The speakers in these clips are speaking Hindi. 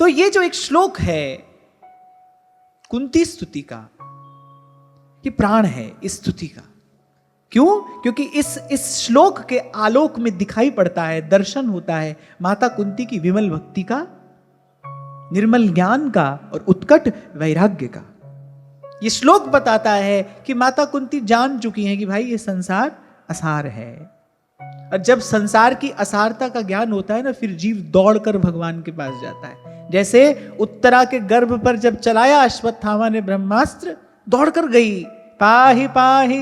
तो ये जो एक श्लोक है कुंती स्तुति का, ये प्राण है इस स्तुति का। क्यों? क्योंकि इस श्लोक के आलोक में दिखाई पड़ता है, दर्शन होता है माता कुंती की विमल भक्ति का, निर्मल ज्ञान का और उत्कट वैराग्य का। ये श्लोक बताता है कि माता कुंती जान चुकी हैं कि भाई ये संसार असार है। और जब संसार की असारता का ज्ञान होता है ना, फिर जीव दौड़कर भगवान के पास जाता है। जैसे उत्तरा के गर्भ पर जब चलाया अश्वत्थामा ने ब्रह्मास्त्र, दौड़कर गई, पाहि पाहि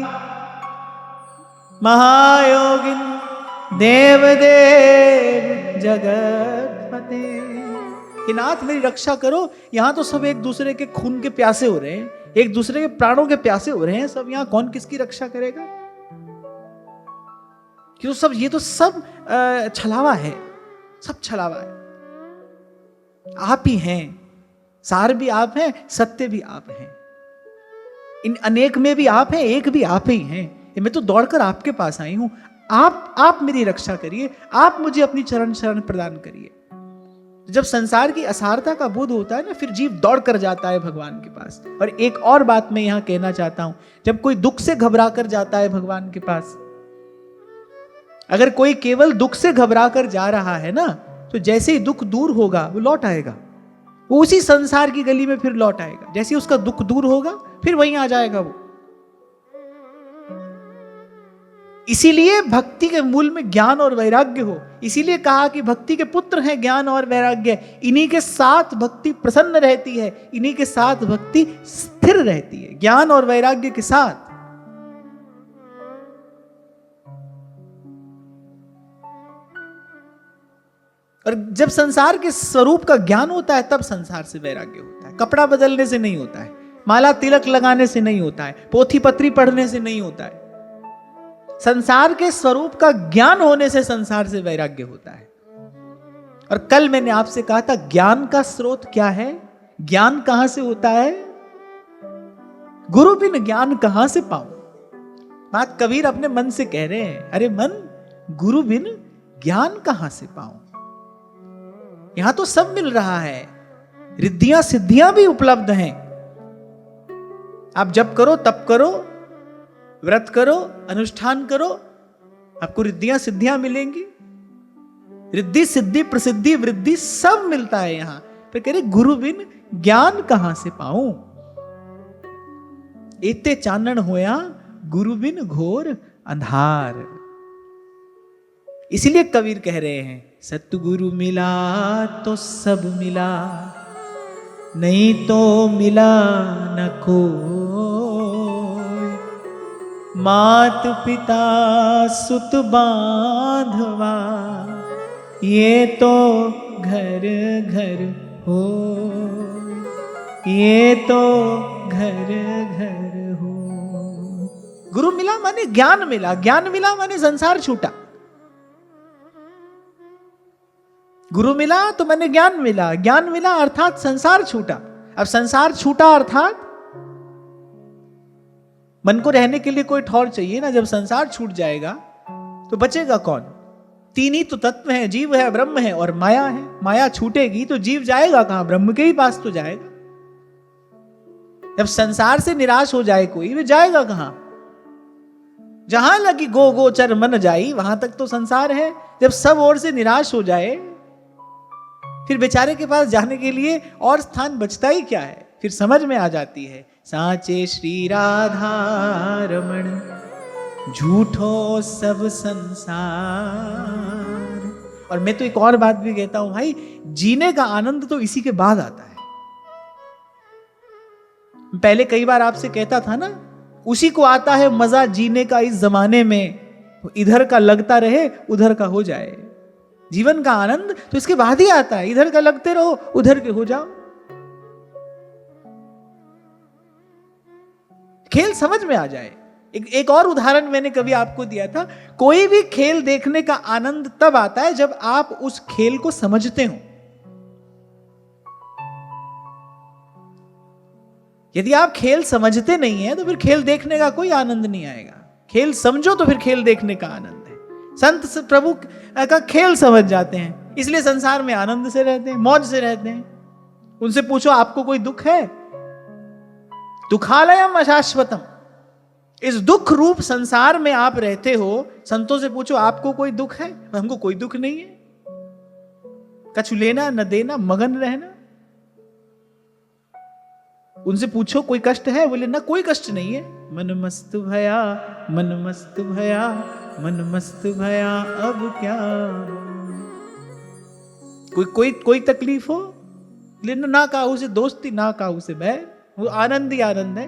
महायोगिन देवदेव जगतपते, कि नाथ मेरी रक्षा करो। यहां तो सब एक दूसरे के खून के प्यासे हो रहे हैं, एक दूसरे के प्राणों के प्यासे हो रहे हैं सब, यहां कौन किसकी रक्षा करेगा? क्यों? सब ये तो सब छलावा है, सब छलावा है। आप ही हैं, सार भी आप हैं, सत्य भी आप हैं, इन अनेक में भी आप हैं, एक भी आप ही हैं। मैं तो दौड़कर आपके पास आई हूं, आप मेरी रक्षा करिए, आप मुझे अपनी चरण शरण प्रदान करिए। जब संसार की असारता का बोध होता है ना, फिर जीव दौड़ कर जाता है भगवान के पास। और एक और बात मैं यहां कहना चाहता हूं, जब कोई दुख से घबरा कर जाता है भगवान के पास, अगर कोई केवल दुख से घबरा कर जा रहा है ना, तो जैसे ही दुख दूर होगा वो लौट आएगा, वो उसी संसार की गली में फिर लौट आएगा। जैसे ही उसका दुख दूर होगा फिर वहीं आ जाएगा वो। इसीलिए भक्ति के मूल में ज्ञान और वैराग्य हो। इसीलिए कहा कि भक्ति के पुत्र हैं ज्ञान और वैराग्य, इन्हीं के साथ भक्ति प्रसन्न रहती है, इन्हीं के साथ भक्ति स्थिर रहती है, ज्ञान और वैराग्य के साथ। और जब संसार के स्वरूप का ज्ञान होता है तब संसार से वैराग्य होता है। कपड़ा बदलने से नहीं होता है, माला तिलक लगाने से नहीं होता है, पोथी पत्री पढ़ने से नहीं होता है। संसार के स्वरूप का ज्ञान होने से संसार से वैराग्य होता है। और कल मैंने आपसे कहा था ज्ञान का स्रोत क्या है, ज्ञान कहां से होता है? गुरु बिन ज्ञान कहां से पाऊं? बात कबीर अपने मन से कह रहे हैं, अरे मन, गुरु बिन ज्ञान कहां से पाऊं? यहां तो सब मिल रहा है, रिद्धियां सिद्धियां भी उपलब्ध हैं। आप जप करो, तप करो, व्रत करो, अनुष्ठान करो, आपको रिद्धियां सिद्धियां मिलेंगी। रिद्धि सिद्धि प्रसिद्धि वृद्धि सब मिलता है यहां पर। कह रहे गुरु बिन ज्ञान कहां से पाऊं? एते चानन होया गुरु बिन घोर अंधार। इसीलिए कबीर कह रहे हैं सतगुरु मिला तो सब मिला, नहीं तो मिला न कोई। मात पिता सुत बांधवा, ये तो घर घर हो, ये तो घर घर हो। गुरु मिला माने ज्ञान मिला, ज्ञान मिला माने संसार छूटा। गुरु मिला तो मैंने ज्ञान मिला, ज्ञान मिला अर्थात संसार छूटा। अब संसार छूटा अर्थात मन को रहने के लिए कोई ठौर चाहिए ना। जब संसार छूट जाएगा तो बचेगा कौन? तीन ही तो तत्व हैं, जीव है, ब्रह्म है और माया है। माया छूटेगी तो जीव जाएगा कहां? ब्रह्म के ही पास तो जाएगा। जब संसार से निराश हो जाए कोई, वे जाएगा कहां? जहां लगी गो गोचर मन जाई, वहां तक तो संसार है। जब सब ओर से निराश हो जाए, फिर बेचारे के पास जाने के लिए और स्थान बचता ही क्या है? फिर समझ में आ जाती है साचे श्री राधा रमण, झूठो सब संसार। और मैं तो एक और बात भी कहता हूं भाई, जीने का आनंद तो इसी के बाद आता है। पहले कई बार आपसे कहता था ना, उसी को आता है मजा जीने का इस जमाने में, इधर का लगता रहे उधर का हो जाए। जीवन का आनंद तो इसके बाद ही आता है। इधर का लगते रहो उधर के हो जाओ। खेल समझ में आ जाए। एक और उदाहरण मैंने कभी आपको दिया था, कोई भी खेल देखने का आनंद तब आता है जब आप उस खेल को समझते हो। यदि आप खेल समझते नहीं है तो फिर खेल देखने का कोई आनंद नहीं आएगा। खेल समझो तो फिर खेल देखने का आनंद है। संत प्रभु का खेल समझ जाते हैं, इसलिए संसार में आनंद से रहते हैं, मौज से रहते हैं। उनसे पूछो आपको कोई दुख है? दुखालयम अशाश्वतम, इस दुख रूप संसार में आप रहते हो। संतों से पूछो आपको कोई दुख है? हमको कोई दुख नहीं है। कछु लेना न देना, मगन रहना। उनसे पूछो कोई कष्ट है? बोले ना कोई कष्ट नहीं है। मन मस्त भया, मन मस्त भया, मन मस्त भया, अब क्या? कोई तकलीफ हो? लेना ना काहू से दोस्ती, ना काहू से बैर, वो आनंद ही आनंद है।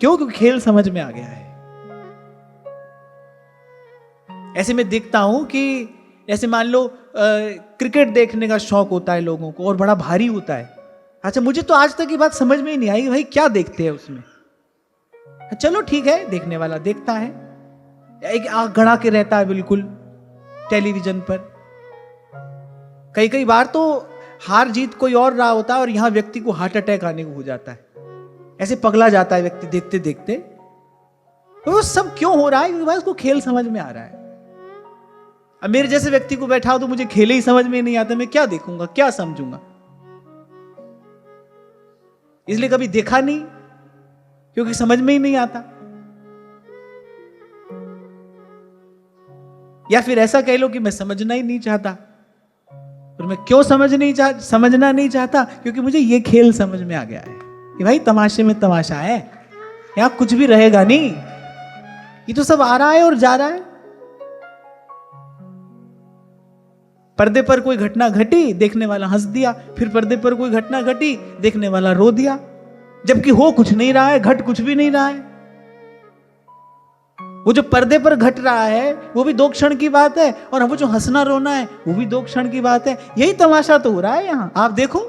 क्यों? क्योंकि खेल समझ में आ गया है। ऐसे में देखता हूं कि ऐसे मान लो क्रिकेट देखने का शौक होता है लोगों को और बड़ा भारी होता है। अच्छा, मुझे तो आज तक ये बात समझ में ही नहीं आई भाई क्या देखते हैं उसमें। चलो ठीक है, देखने वाला देखता है, एक आंख गड़ा के रहता है बिल्कुल टेलीविजन पर। कई बार तो हार जीत कोई और रहा होता है और यहां व्यक्ति को हार्ट अटैक आने को हो जाता है। ऐसे पगला जाता है व्यक्ति देखते देखते। तो वो सब क्यों हो रहा है? क्योंकि भाई उसको खेल समझ में आ रहा है। अब मेरे जैसे व्यक्ति को बैठा हो तो मुझे खेल ही समझ में नहीं आता, मैं क्या देखूंगा, क्या समझूंगा? इसलिए कभी देखा नहीं, क्योंकि समझ में ही नहीं आता। या फिर ऐसा कह लो कि मैं समझना ही नहीं चाहता। और मैं क्यों समझना नहीं चाहता? क्योंकि मुझे ये खेल समझ में आ गया है कि भाई तमाशे में तमाशा है, यहां कुछ भी रहेगा नहीं, ये तो सब आ रहा है और जा रहा है। पर्दे पर कोई घटना घटी, देखने वाला हंस दिया, फिर पर्दे पर कोई घटना घटी, देखने वाला रो दिया, जबकि हो कुछ नहीं रहा है, घट कुछ भी नहीं रहा है। वो जो पर्दे पर घट रहा है वो भी 2 क्षण की बात है, और वो जो हंसना रोना है वो भी 2 क्षण की बात है। यही तमाशा तो हो रहा है यहां, आप देखो।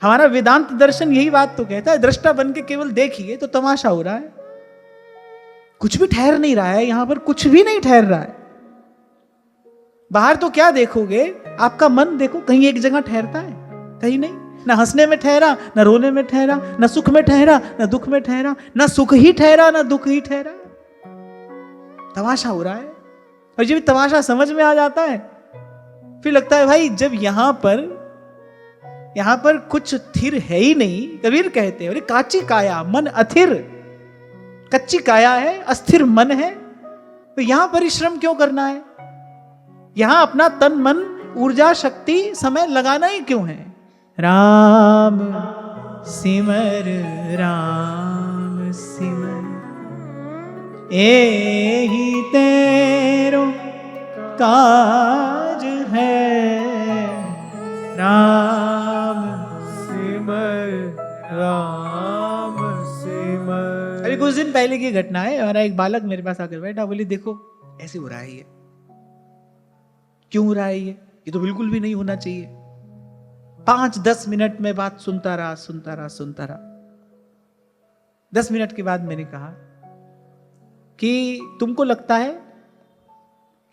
हमारा वेदांत दर्शन यही बात तो कहता है, दृष्टा बन के केवल देखिए तो तमाशा हो रहा है। कुछ भी ठहर नहीं रहा है यहां पर, कुछ भी नहीं ठहर रहा है। बाहर तो क्या देखोगे, आपका मन देखो कहीं एक जगह ठहरता है? कहीं नहीं। ना हंसने में ठहरा, ना रोने में ठहरा, ना सुख में ठहरा, ना दुख में ठहरा, ना सुख ही ठहरा, ना दुख ही ठहरा। तमाशा हो रहा है। और जब तमाशा समझ में आ जाता है फिर लगता है भाई जब यहां पर कुछ स्थिर है ही नहीं। कबीर कहते हैं, अरे काची काया मन अथिर, कच्ची काया है, अस्थिर मन है, तो यहां परिश्रम क्यों करना है? यहां अपना तन मन ऊर्जा शक्ति समय लगाना ही क्यों है? राम सिमर, राम सिमर, एही तेरो काज है। राम सिमर, राम सिमर। अभी कुछ दिन पहले की घटना है, हमारा एक बालक मेरे पास आकर बैठा, बोली देखो ऐसे हो रहा है, ये क्यों हो रहा है? ये तो बिल्कुल भी नहीं होना चाहिए। 5-10 मिनट में बात सुनता रहा। 10 मिनट के बाद मैंने कहा कि तुमको लगता है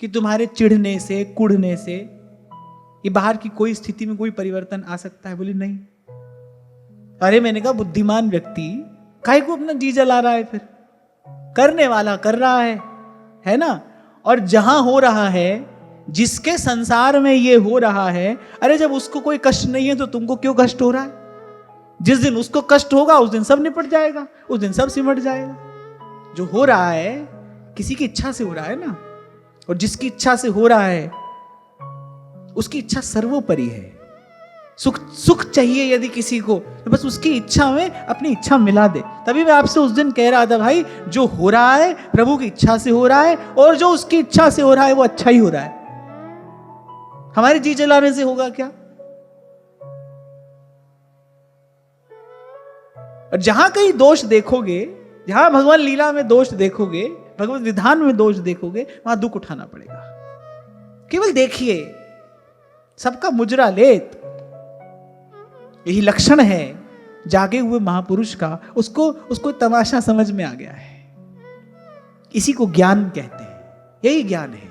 कि तुम्हारे चिढ़ने से, कुढ़ने से ये बाहर की कोई स्थिति में कोई परिवर्तन आ सकता है? बोली नहीं। अरे मैंने कहा बुद्धिमान व्यक्ति काहे को अपना जी जला रहा है? फिर करने वाला कर रहा है ना? और जहां हो रहा है, जिसके संसार में ये हो रहा है, अरे जब उसको कोई कष्ट नहीं है तो तुमको क्यों कष्ट हो रहा है? जिस दिन उसको कष्ट होगा उस दिन सब निपट जाएगा, उस दिन सब सिमट जाएगा। जो हो रहा है किसी की इच्छा से हो रहा है ना, और जिसकी इच्छा से हो रहा है उसकी इच्छा सर्वोपरि है। सुख चाहिए यदि किसी को, तो बस उसकी इच्छा में अपनी इच्छा मिला दे। तभी मैं आपसे उस दिन कह रहा था भाई, जो हो रहा है प्रभु की इच्छा से हो रहा है, और जो उसकी इच्छा से हो रहा है वो अच्छा ही हो रहा है। हमारे जी जलाने से होगा क्या? और जहां कहीं दोष देखोगे, जहां भगवान लीला में दोष देखोगे, भगवत विधान में दोष देखोगे, वहां दुख उठाना पड़ेगा। केवल देखिए, सबका मुजरा लेत, यही लक्षण है जागे हुए महापुरुष का। उसको तमाशा समझ में आ गया है। इसी को ज्ञान कहते हैं। यही ज्ञान है।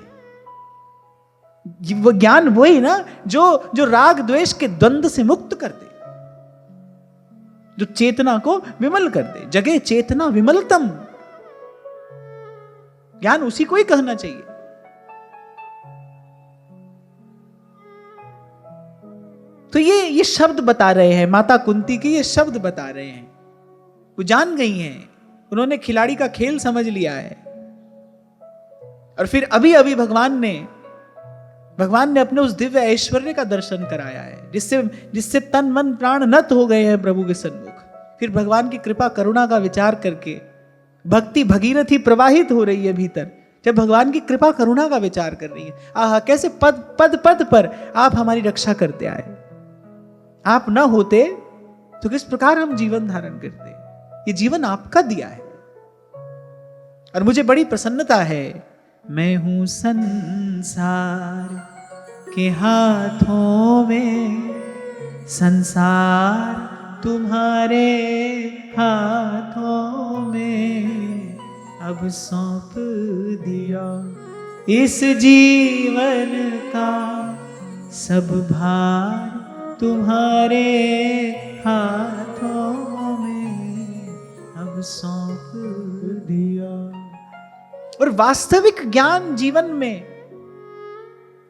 वो ज्ञान वही ना जो राग द्वेष के द्वंद्व से मुक्त कर दे, जो चेतना को विमल कर दे। जगे चेतना विमलतम, ज्ञान उसी को ही कहना चाहिए। तो ये शब्द बता रहे हैं, माता कुंती के ये शब्द बता रहे हैं। वो जान गई हैं, उन्होंने खिलाड़ी का खेल समझ लिया है। और फिर अभी अभी भगवान ने अपने उस दिव्य ऐश्वर्य का दर्शन कराया है, जिससे तन मन प्राण नत हो गए हैं प्रभु के सन्मुख। फिर भगवान की कृपा करुणा का विचार करके भक्ति भगीरथी प्रवाहित हो रही है भीतर, जब भगवान की कृपा करुणा का विचार कर रही है। आहा, कैसे पद पद पद पर आप हमारी रक्षा करते आए। आप न होते तो किस प्रकार हम जीवन धारण करते। ये जीवन आपका दिया है। और मुझे बड़ी प्रसन्नता है, मैं हूं संसार के हाथों में, संसार तुम्हारे हाथों में अब सौंप दिया। इस जीवन का सब भार तुम्हारे हाथों में अब सौंप दिया। और वास्तविक ज्ञान जीवन में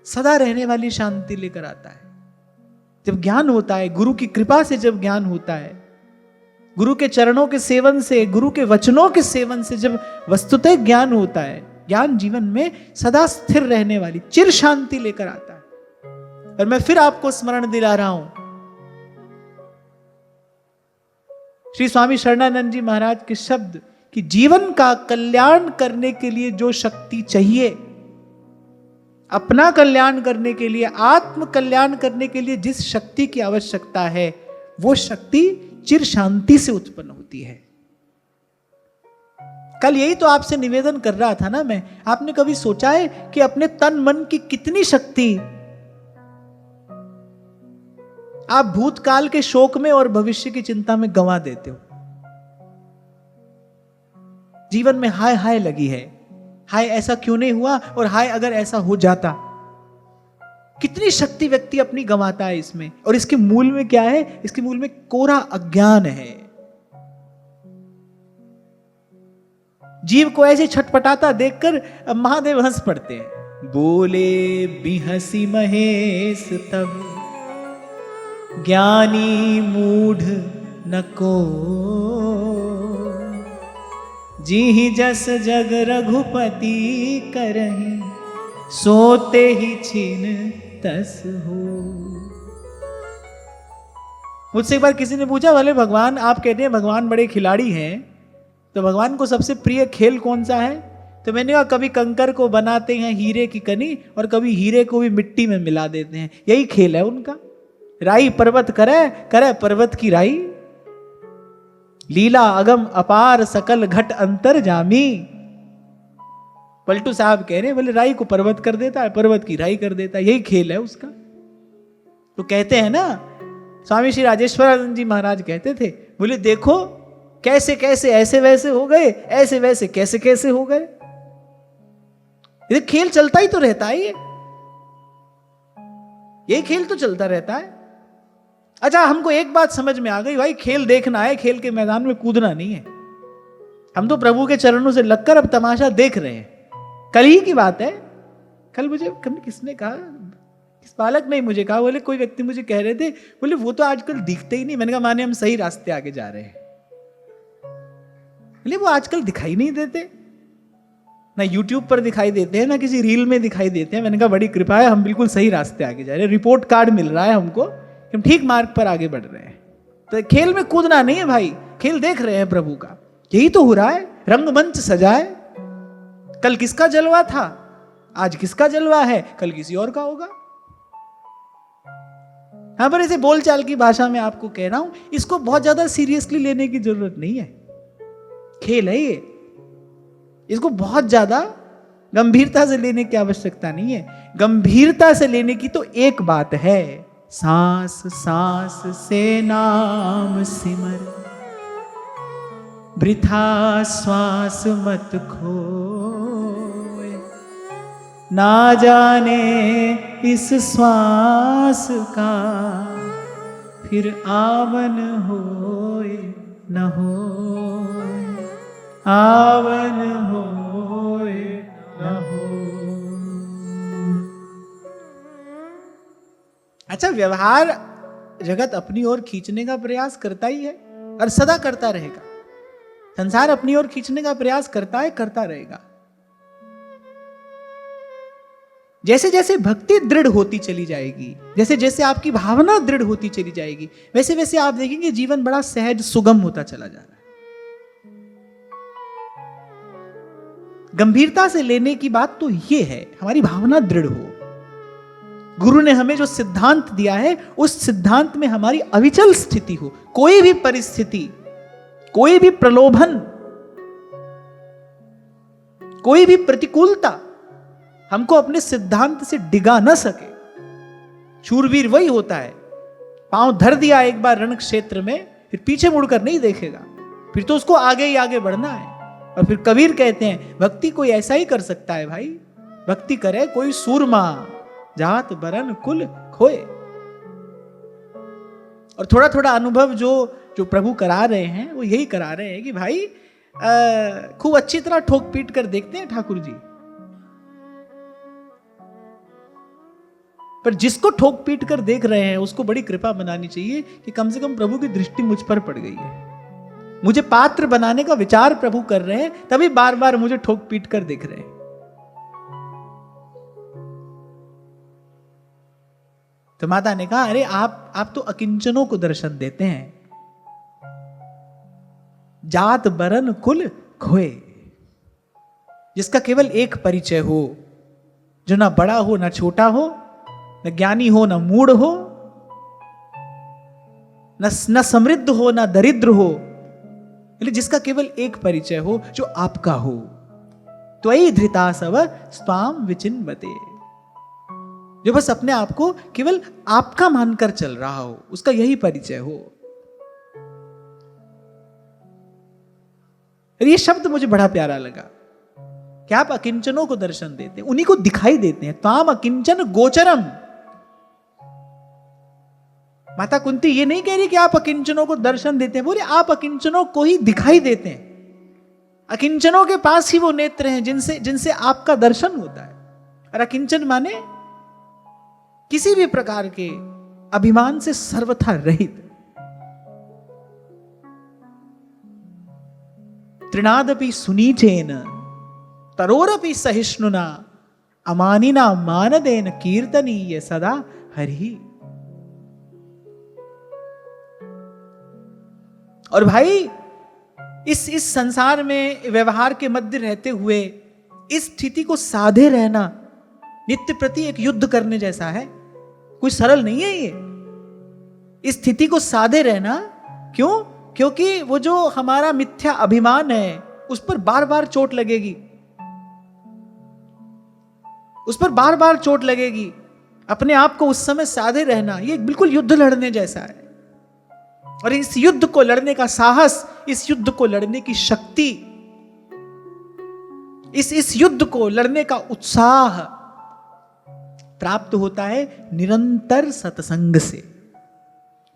सदा रहने वाली शांति लेकर आता है। जब ज्ञान होता है, गुरु की कृपा से जब ज्ञान होता है, गुरु के चरणों के सेवन से, गुरु के वचनों के सेवन से जब वस्तुतः ज्ञान होता है, ज्ञान जीवन में सदा स्थिर रहने वाली चिर शांति लेकर आता है। और मैं फिर आपको स्मरण दिला रहा हूं श्री स्वामी शरणानंद जी महाराज के शब्द कि जीवन का कल्याण करने के लिए जो शक्ति चाहिए, अपना कल्याण करने के लिए, आत्म कल्याण करने के लिए जिस शक्ति की आवश्यकता है, वो शक्ति चिर शांति से उत्पन्न होती है। कल यही तो आपसे निवेदन कर रहा था ना मैं। आपने कभी सोचा है कि अपने तन मन की कितनी शक्ति आप भूतकाल के शोक में और भविष्य की चिंता में गंवा देते हो। जीवन में हाय हाय लगी है, हाय ऐसा क्यों नहीं हुआ, और हाय अगर ऐसा हो जाता। कितनी शक्ति व्यक्ति अपनी गंवाता है इसमें। और इसके मूल में क्या है? इसके मूल में कोरा अज्ञान है। जीव को ऐसे छटपटाता देखकर महादेव हंस पड़ते हैं। बोले बिहसी महेश तब ज्ञानी मूढ़ नको, जी जस जग रघुपति करहि, सोते ही छीन तस हो। मुझसे एक बार किसी ने पूछा, भले भगवान, आप कहते हैं भगवान बड़े खिलाड़ी हैं, तो भगवान को सबसे प्रिय खेल कौन सा है? तो मैंने कहा, कभी कंकर को बनाते हैं हीरे की कनी, और कभी हीरे को भी मिट्टी में मिला देते हैं। यही खेल है उनका। राई पर्वत करे, करे पर्वत की राई, लीला अगम अपार सकल घट अंतर जामी। पलटू साहब कह रहे, बोले राई को पर्वत कर देता है, पर्वत की राई कर देता है। यही खेल है उसका। तो कहते हैं ना, स्वामी श्री राजेश्वरानंद जी महाराज कहते थे, बोले देखो कैसे कैसे ऐसे वैसे हो गए, ऐसे वैसे कैसे कैसे हो गए। ये खेल चलता ही तो रहता है। ये खेल तो चलता रहता है। अच्छा, हमको एक बात समझ में आ गई, भाई खेल देखना है, खेल के मैदान में कूदना नहीं है। हम तो प्रभु के चरणों से लगकर अब तमाशा देख रहे हैं। कल ही की बात है, कल मुझे किसने कहा, किस बालक ने मुझे कहा, बोले कोई व्यक्ति मुझे कह रहे थे, बोले वो तो आजकल दिखते ही नहीं। मैंने कहा माने हम सही रास्ते आगे जा रहे हैं। बोले वो आजकल दिखाई नहीं देते, ना यूट्यूब पर दिखाई देते हैं, ना किसी रील में दिखाई देते हैं। मैंने कहा बड़ी कृपा है, हम बिल्कुल सही रास्ते आगे जा रहे हैं। रिपोर्ट कार्ड मिल रहा है हमको, हम ठीक मार्ग पर आगे बढ़ रहे हैं। तो खेल में कूदना नहीं है भाई, खेल देख रहे हैं प्रभु का। यही तो हो रहा है। रंगमंच सजाए, कल किसका जलवा था, आज किसका जलवा है, कल किसी और का होगा। यहां पर ऐसे बोलचाल की भाषा में आपको कह रहा हूं, इसको बहुत ज्यादा सीरियसली लेने की जरूरत नहीं है। खेल है ये, इसको बहुत ज्यादा गंभीरता से लेने की आवश्यकता नहीं है। गंभीरता से लेने की तो एक बात है, सांस सांस से नाम सिमर, वृथा श्वास मत खोए, ना जाने इस श्वास का फिर आवन होए न होए, आवन होए न हो। अच्छा, व्यवहार जगत अपनी ओर खींचने का प्रयास करता ही है और सदा करता रहेगा। संसार अपनी ओर खींचने का प्रयास करता है, करता रहेगा। जैसे जैसे भक्ति दृढ़ होती चली जाएगी, जैसे जैसे आपकी भावना दृढ़ होती चली जाएगी, वैसे वैसे आप देखेंगे जीवन बड़ा सहज सुगम होता चला जा रहा है। गंभीरता से लेने की बात तो यह है, हमारी भावना दृढ़ हो। गुरु ने हमें जो सिद्धांत दिया है, उस सिद्धांत में हमारी अविचल स्थिति हो। कोई भी परिस्थिति, कोई भी प्रलोभन, कोई भी प्रतिकूलता हमको अपने सिद्धांत से डिगा न सके। शूरवीर वही होता है, पांव धर दिया एक बार रण क्षेत्र में, फिर पीछे मुड़कर नहीं देखेगा, फिर तो उसको आगे ही आगे बढ़ना है। और फिर कबीर कहते हैं, भक्ति कोई ऐसा ही कर सकता है भाई, भक्ति करे कोई सूरमा, जात बरन कुल खोए। और थोड़ा थोड़ा अनुभव जो प्रभु करा रहे हैं, वो यही करा रहे हैं कि भाई खूब अच्छी तरह ठोक पीट कर देखते हैं ठाकुर जी, पर जिसको ठोक पीट कर देख रहे हैं उसको बड़ी कृपा बनानी चाहिए कि कम से कम प्रभु की दृष्टि मुझ पर पड़ गई है, मुझे पात्र बनाने का विचार प्रभु कर रहे हैं, तभी बार बार मुझे ठोक पीट कर देख रहे हैं। तो माता ने कहा, अरे आप तो अकिंचनों को दर्शन देते हैं, जात बरन कुल खोए, जिसका केवल एक परिचय हो, जो ना बड़ा हो ना छोटा हो, न ज्ञानी हो ना मूढ़ हो, न समृद्ध हो ना दरिद्र हो, जिसका केवल एक परिचय हो, जो आपका हो। त्वयि धृतासव स्वाम विचिन्वते, जो बस अपने आप को केवल आपका मानकर चल रहा हो, उसका यही परिचय हो। ये शब्द मुझे बड़ा प्यारा लगा कि आप अकिंचनों को दर्शन देते हैं, उन्हीं को दिखाई देते हैं। त्वाम अकिंचन गोचरम। माता कुंती ये नहीं कह रही कि आप अकिंचनों को दर्शन देते हैं, बोले आप अकिंचनों को ही दिखाई देते हैं। अकिंचनों के पास ही वो नेत्र हैं जिनसे आपका दर्शन होता है। और अकिंचन माने किसी भी प्रकार के अभिमान से सर्वथा रहित। तृणादपि सुनीचेन तरोरपि सहिष्णुना अमानिना मानदेन कीर्तनीय सदा हरि। और भाई इस संसार में व्यवहार के मध्य रहते हुए इस स्थिति को साधे रहना नित्य प्रति एक युद्ध करने जैसा है, कोई सरल नहीं है ये। इस स्थिति को साधे रहना क्यों? क्योंकि वो जो हमारा मिथ्या अभिमान है उस पर बार बार चोट लगेगी, उस पर बार बार चोट लगेगी। अपने आप को उस समय साधे रहना ये बिल्कुल युद्ध लड़ने जैसा है। और इस युद्ध को लड़ने का साहस, इस युद्ध को लड़ने की शक्ति, इस युद्ध को लड़ने का उत्साह प्राप्त होता है निरंतर सत्संग से।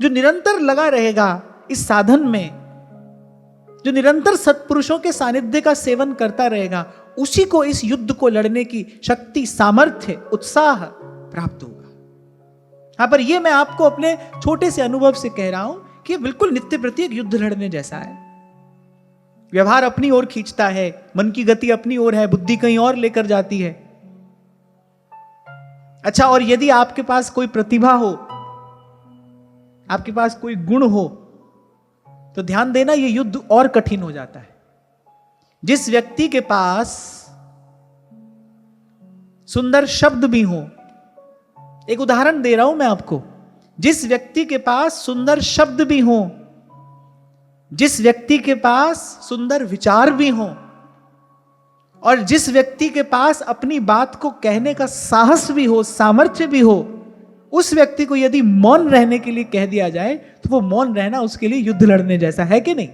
जो निरंतर लगा रहेगा इस साधन में, जो निरंतर सत्पुरुषों के सानिध्य का सेवन करता रहेगा, उसी को इस युद्ध को लड़ने की शक्ति, सामर्थ्य, उत्साह प्राप्त होगा। हाँ, पर यह मैं आपको अपने छोटे से अनुभव से कह रहा हूं कि बिल्कुल नित्य प्रति एक युद्ध लड़ने जैसा है। व्यवहार अपनी ओर खींचता है, मन की गति अपनी ओर है, बुद्धि कहीं और लेकर जाती है। अच्छा, और यदि आपके पास कोई प्रतिभा हो, आपके पास कोई गुण हो, तो ध्यान देना ये युद्ध और कठिन हो जाता है। जिस व्यक्ति के पास सुंदर शब्द भी हो, एक उदाहरण दे रहा हूं मैं आपको, जिस व्यक्ति के पास सुंदर शब्द भी हो, जिस व्यक्ति के पास सुंदर विचार भी हो, और जिस व्यक्ति के पास अपनी बात को कहने का साहस भी हो, सामर्थ्य भी हो, उस व्यक्ति को यदि मौन रहने के लिए कह दिया जाए तो वो मौन रहना उसके लिए युद्ध लड़ने जैसा है कि नहीं?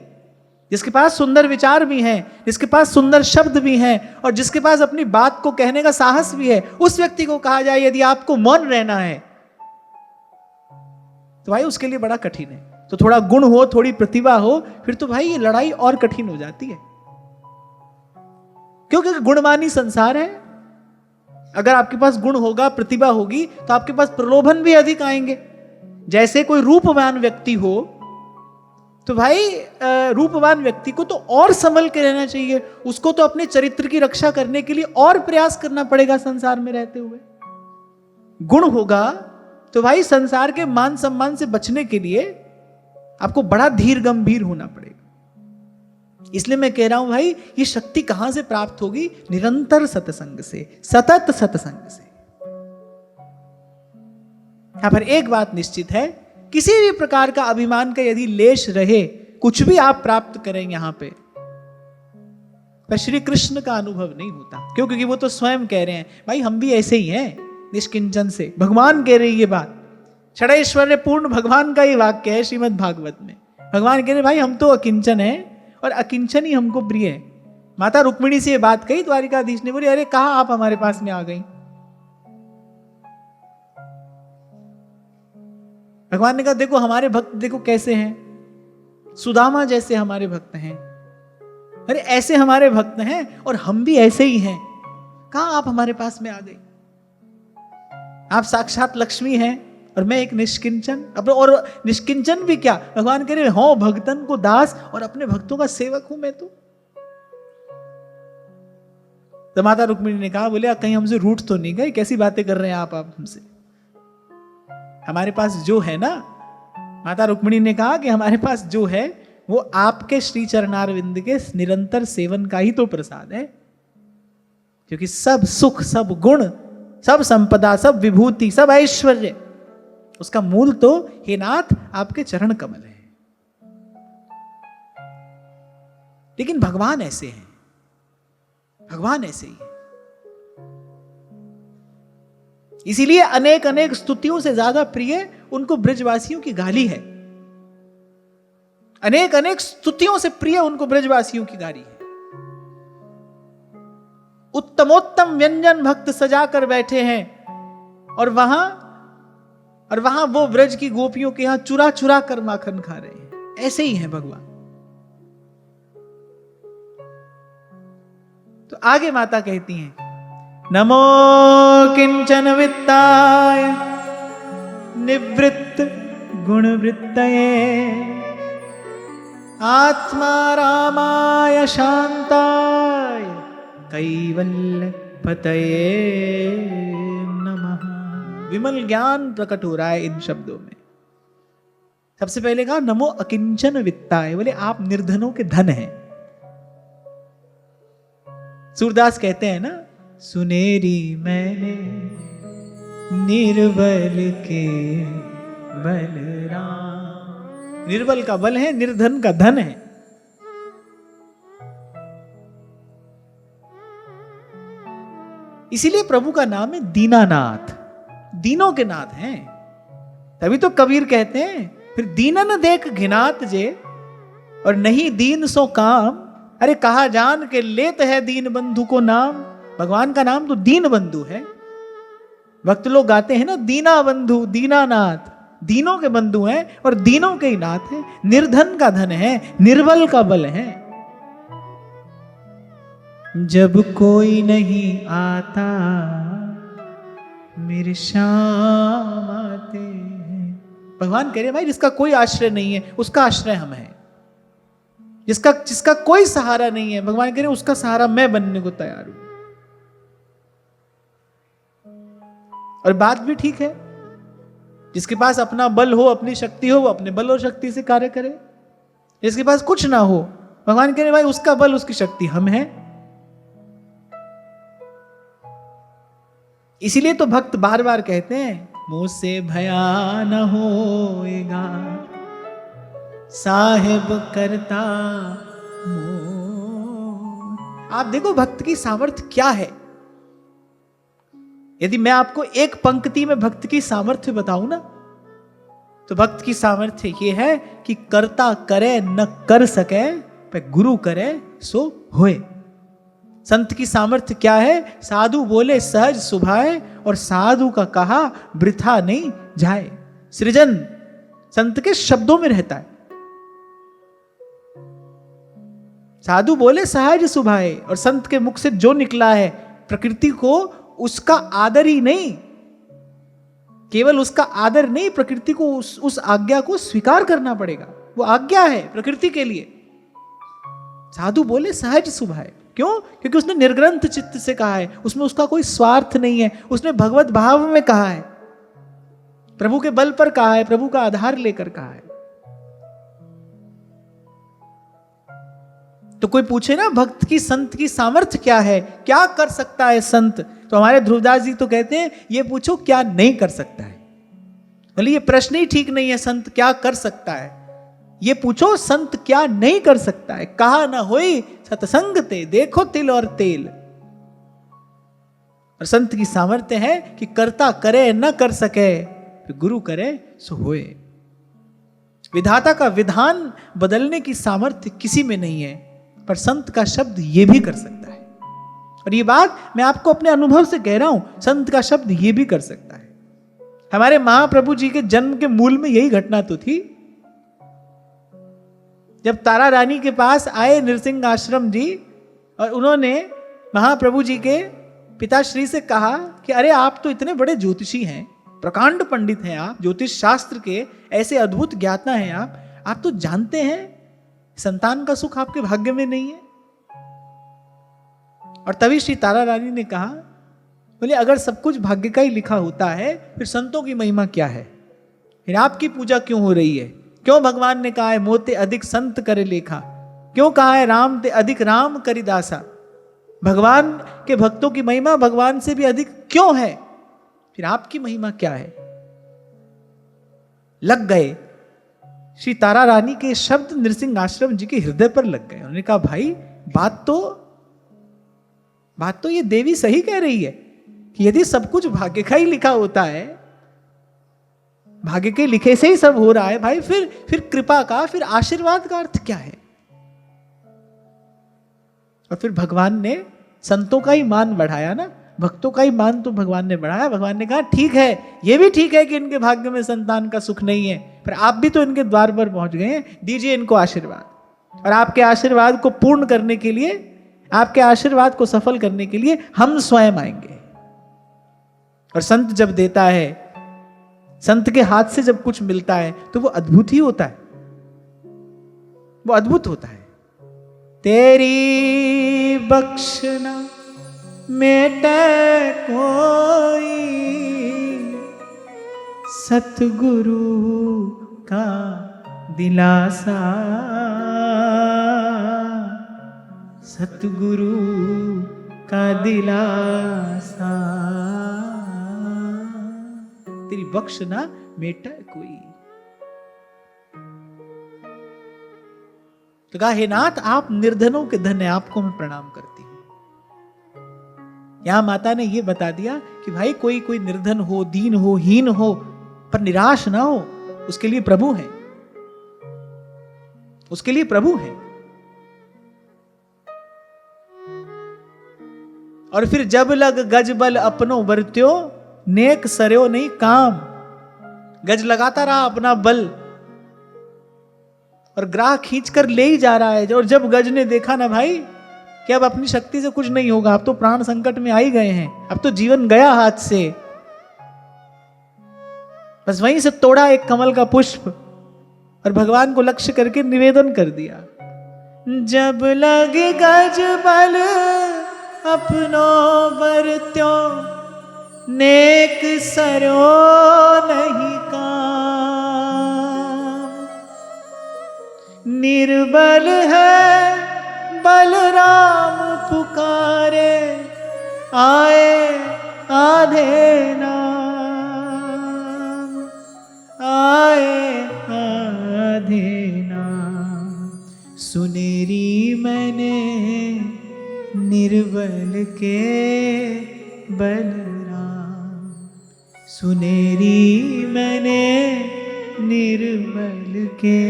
जिसके पास सुंदर विचार भी हैं, जिसके पास सुंदर शब्द भी हैं, और जिसके पास अपनी बात को कहने का साहस भी है, उस व्यक्ति को कहा जाए यदि आपको मौन रहना है तो भाई उसके लिए बड़ा कठिन है। तो थोड़ा गुण हो, थोड़ी प्रतिभा हो, फिर तो भाई ये लड़ाई और कठिन हो जाती है, क्योंकि गुणवानी संसार है। अगर आपके पास गुण होगा, प्रतिभा होगी, तो आपके पास प्रलोभन भी अधिक आएंगे। जैसे कोई रूपवान व्यक्ति हो तो भाई रूपवान व्यक्ति को तो और संभल के रहना चाहिए, उसको तो अपने चरित्र की रक्षा करने के लिए और प्रयास करना पड़ेगा संसार में रहते हुए। गुण होगा तो भाई संसार के मान सम्मान से बचने के लिए आपको बड़ा धीर गंभीर होना पड़ेगा। इसलिए मैं कह रहा हूं भाई, ये शक्ति कहां से प्राप्त होगी? निरंतर सत्संग से, सतत सत्संग से। यहां पर एक बात निश्चित है, किसी भी प्रकार का अभिमान का यदि लेश रहे, कुछ भी आप प्राप्त करें यहां पे, पर श्री कृष्ण का अनुभव नहीं होता। क्यों? क्योंकि वो तो स्वयं कह रहे हैं भाई हम भी ऐसे ही हैं निष्किंचन से। भगवान कह रहे ये बात, षडैश्वर्य पूर्ण भगवान का ही वाक्य है श्रीमद् भागवत में। भगवान कह रहे भाई हम तो अकिंचन है और अकिंचन ही हमको प्रिय है। माता रुक्मिणी से ये बात कही, द्वारिकाधीश ने बोली अरे कहा आप हमारे पास में आ गई। भगवान ने कहा देखो हमारे भक्त देखो कैसे हैं, सुदामा जैसे हमारे भक्त हैं। अरे ऐसे हमारे भक्त हैं और हम भी ऐसे ही हैं, कहां आप हमारे पास में आ गई? आप साक्षात लक्ष्मी हैं और मैं एक निष्किंचन। अब और निष्किंचन भी क्या, भगवान कह रहे हो भक्तन को दास और अपने भक्तों का सेवक हूं मैं तो माता रुक्मिणी ने कहा बोले कहीं हमसे रूठ तो नहीं गए, कैसी बातें कर रहे हैं आप हमसे? हमारे पास जो है ना, माता रुक्मिणी ने कहा कि हमारे पास जो है वो आपके श्री चरणारविंद के निरंतर सेवन का ही तो प्रसाद है। क्योंकि सब सुख, सब गुण, सब संपदा, सब विभूति, सब ऐश्वर्य, उसका मूल तो हे नाथ आपके चरण कमल है। लेकिन भगवान ऐसे हैं, भगवान ऐसे ही है। इसीलिए अनेक अनेक स्तुतियों से ज्यादा प्रिय उनको ब्रजवासियों की गाली है। अनेक अनेक स्तुतियों से प्रिय उनको ब्रजवासियों की गाली है। उत्तमोत्तम व्यंजन भक्त सजा कर बैठे हैं और वहां वो ब्रज की गोपियों के यहां चुरा चुरा कर माखन खा रहे हैं। ऐसे ही है भगवान। तो आगे माता कहती हैं नमो किंचन वित्ताय निवृत्त गुणवृत्तये आत्मा रामाय शांताय कैवल्य पतये नमः। विमल ज्ञान प्रकट हो रहा है इन शब्दों में। सबसे पहले कहा नमो अकिंचन वित्ताय, बोले आप निर्धनों के धन हैं। सूरदास कहते हैं ना, सुनेरी मैंने निर्बल के बलराम। निर्बल का बल है, निर्धन का धन है। इसीलिए प्रभु का नाम है दीनानाथ, दीनों के नाथ हैं। तभी तो कबीर कहते हैं फिर दीनन देख घिनात जे और नहीं दीन सो काम। अरे कहा जान के लेत है दीन बंधु को नाम। भगवान का नाम तो दीन बंधु है। भक्त लोग गाते हैं ना दीना बंधु दीनानाथ, दीनों के बंधु हैं और दीनों के ही नाथ हैं। निर्धन का धन है, निर्बल का बल है। जब कोई नहीं आता मेरे श्याम आते हैं। भगवान कह रहे भाई जिसका कोई आश्रय नहीं है उसका आश्रय हम हैं। जिसका कोई सहारा नहीं है, भगवान कह रहे उसका सहारा मैं बनने को तैयार हूं। और बात भी ठीक है, जिसके पास अपना बल हो, अपनी शक्ति हो, वो अपने बल और शक्ति से कार्य करे। जिसके पास कुछ ना हो, भगवान कह रहे भाई उसका बल उसकी शक्ति हम हैं। इसीलिए तो भक्त बार बार कहते हैं मुझसे भया न होएगा साहेब करता मोर। आप देखो भक्त की सामर्थ्य क्या है। यदि मैं आपको एक पंक्ति में भक्त की सामर्थ्य बताऊं ना, तो भक्त की सामर्थ्य यह है कि कर्ता करे न कर सके, पर गुरु करे सो होए। संत की सामर्थ्य क्या है? साधु बोले सहज सुभाए और साधु का कहा वृथा नहीं जाए। सृजन संत के शब्दों में रहता है। साधु बोले सहज सुभाए, और संत के मुख से जो निकला है प्रकृति को, उसका आदर ही नहीं, केवल उसका आदर नहीं, प्रकृति को उस आज्ञा को स्वीकार करना पड़ेगा। वो आज्ञा है प्रकृति के लिए। साधु बोले सहज सुभाए, क्यों? क्योंकि उसने निर्ग्रंथ चित्त से कहा है, उसमें उसका कोई स्वार्थ नहीं है, उसने भगवत भाव में कहा है, प्रभु के बल पर कहा है, प्रभु का आधार लेकर कहा है। तो कोई पूछे ना भक्त की, संत की सामर्थ्य क्या है, क्या कर सकता है संत, तो हमारे ध्रुवदास जी तो कहते हैं ये पूछो क्या नहीं कर सकता है। बोले ये प्रश्न ही ठीक नहीं है, संत क्या कर सकता है, ये पूछो संत क्या नहीं कर सकता है। कहा ना होई सत्संग ते देखो तिल और तेल। और संत की सामर्थ्य है कि कर्ता करे न कर सके, फिर गुरु करे सो होए। विधाता का विधान बदलने की सामर्थ्य किसी में नहीं है, पर संत का शब्द ये भी कर सकता है। और ये बात मैं आपको अपने अनुभव से कह रहा हूं, संत का शब्द ये भी कर सकता है। हमारे महाप्रभु जी के जन्म के मूल में यही घटना तो थी। जब तारा रानी के पास आए नृसिंह आश्रम जी, और उन्होंने महाप्रभु जी के पिताश्री से कहा कि अरे आप तो इतने बड़े ज्योतिषी हैं, प्रकांड पंडित हैं आप, ज्योतिष शास्त्र के ऐसे अद्भुत ज्ञाता हैं आप तो जानते हैं संतान का सुख आपके भाग्य में नहीं है। और तभी श्री तारा रानी ने कहा, बोले अगर सब कुछ भाग्य का ही लिखा होता है, फिर संतों की महिमा क्या है, फिर आपकी पूजा क्यों हो रही है? क्यों भगवान ने कहा है मोते अधिक संत करे लेखा, क्यों कहा है राम ते अधिक राम करि दासा? भगवान के भक्तों की महिमा भगवान से भी अधिक क्यों है, फिर आपकी महिमा क्या है? लग गए श्री तारा रानी के शब्द नृसिंह आश्रम जी के हृदय पर लग गए। उन्होंने कहा भाई बात तो ये देवी सही कह रही है कि यदि सब कुछ भाग्य का ही लिखा होता है, भाग्य के लिखे से ही सब हो रहा है भाई, फिर कृपा का, फिर आशीर्वाद का अर्थ क्या है? और फिर भगवान ने संतों का ही मान बढ़ाया ना, भक्तों का ही मान तो भगवान ने बढ़ाया। भगवान ने कहा ठीक है, ये भी ठीक है कि इनके भाग्य में संतान का सुख नहीं है, पर आप भी तो इनके द्वार पर पहुंच गए हैं, दीजिए इनको आशीर्वाद। और आपके आशीर्वाद को पूर्ण करने के लिए, आपके आशीर्वाद को सफल करने के लिए हम स्वयं आएंगे। और संत जब देता है, संत के हाथ से जब कुछ मिलता है तो वो अद्भुत ही होता है, वो अद्भुत होता है। तेरी बख्शना मेटे कोई, सतगुरु का दिलासा, सतगुरु का दिलासा, तेरी बख्श ना मेटा कोई। तो कहा हे नाथ आप निर्धनों के धन है, आपको मैं प्रणाम करती हूं। यहां माता ने यह बता दिया कि भाई कोई निर्धन हो, दीन हो, हीन हो, पर निराश ना हो, उसके लिए प्रभु है, उसके लिए प्रभु है। और फिर जब लग गज बल अपनो बरत्यो, नेक सरयो नहीं काम। गज लगाता रहा अपना बल और ग्राह खींच कर ले ही जा रहा है। और जब गज ने देखा ना भाई कि अब अपनी शक्ति से कुछ नहीं होगा, अब तो प्राण संकट में आ ही गए हैं, अब तो जीवन गया हाथ से, बस वहीं से तोड़ा एक कमल का पुष्प और भगवान को लक्ष्य करके निवेदन कर दिया। जब लगे गज बल अपनो बरत्यो, नेक सरयो नहीं काम। निर्बल है बलराम पुकारे, आए आधे नाम, आए आधे नाम। सुनेरी मैंने निर्बल के बलराम, सुनेरी मैंने निर्बल के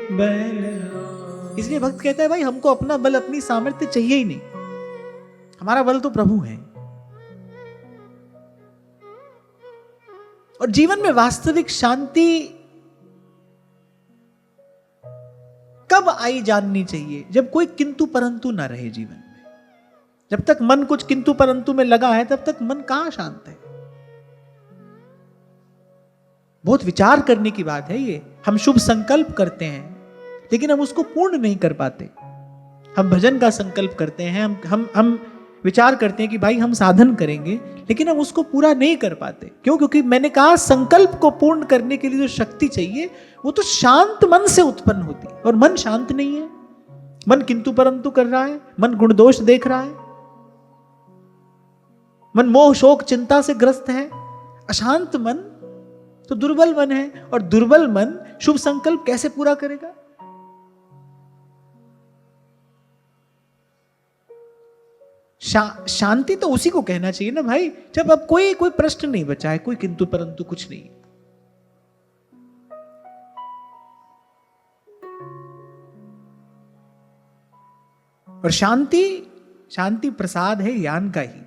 बलराम। इसलिए भक्त कहता है भाई हमको अपना बल, अपनी सामर्थ्य चाहिए ही नहीं, हमारा बल तो प्रभु है। और जीवन में वास्तविक शांति कब आई जाननी चाहिए? जब कोई किंतु परंतु ना रहे जीवन में। जब तक मन कुछ किंतु परंतु में लगा है, तब तक मन कहां शांत है? बहुत विचार करने की बात है ये। हम शुभ संकल्प करते हैं लेकिन हम उसको पूर्ण नहीं कर पाते। हम भजन का संकल्प करते हैं, हम विचार करते हैं कि भाई हम साधन करेंगे, लेकिन हम उसको पूरा नहीं कर पाते। क्यों? क्योंकि मैंने कहा संकल्प को पूर्ण करने के लिए जो शक्ति चाहिए वो तो शांत मन से उत्पन्न होती है, और मन शांत नहीं है। मन किंतु परंतु कर रहा है, मन गुण दोष देख रहा है, मन मोह शोक चिंता से ग्रस्त है। अशांत मन तो दुर्बल मन है, और दुर्बल मन शुभ संकल्प कैसे पूरा करेगा? शांति तो उसी को कहना चाहिए ना भाई, जब अब कोई प्रश्न नहीं बचा है, कोई किंतु परंतु कुछ नहीं। और शांति प्रसाद है ज्ञान का ही।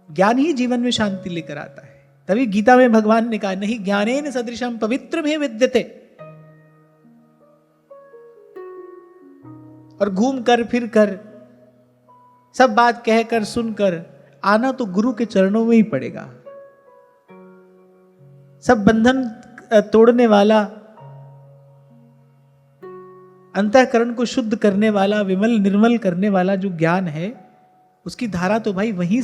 ज्ञान ही जीवन में शांति लेकर आता है। तभी गीता में भगवान ने कहा, नहीं ज्ञानेन सदृशम पवित्र में विद्यते। और घूम कर फिर कर सब बात कहकर सुनकर आना तो गुरु के चरणों में ही पड़ेगा। सब बंधन तोड़ने वाला, अंतःकरण को शुद्ध करने वाला, विमल निर्मल करने वाला जो ज्ञान है, उसकी धारा तो भाई वहीं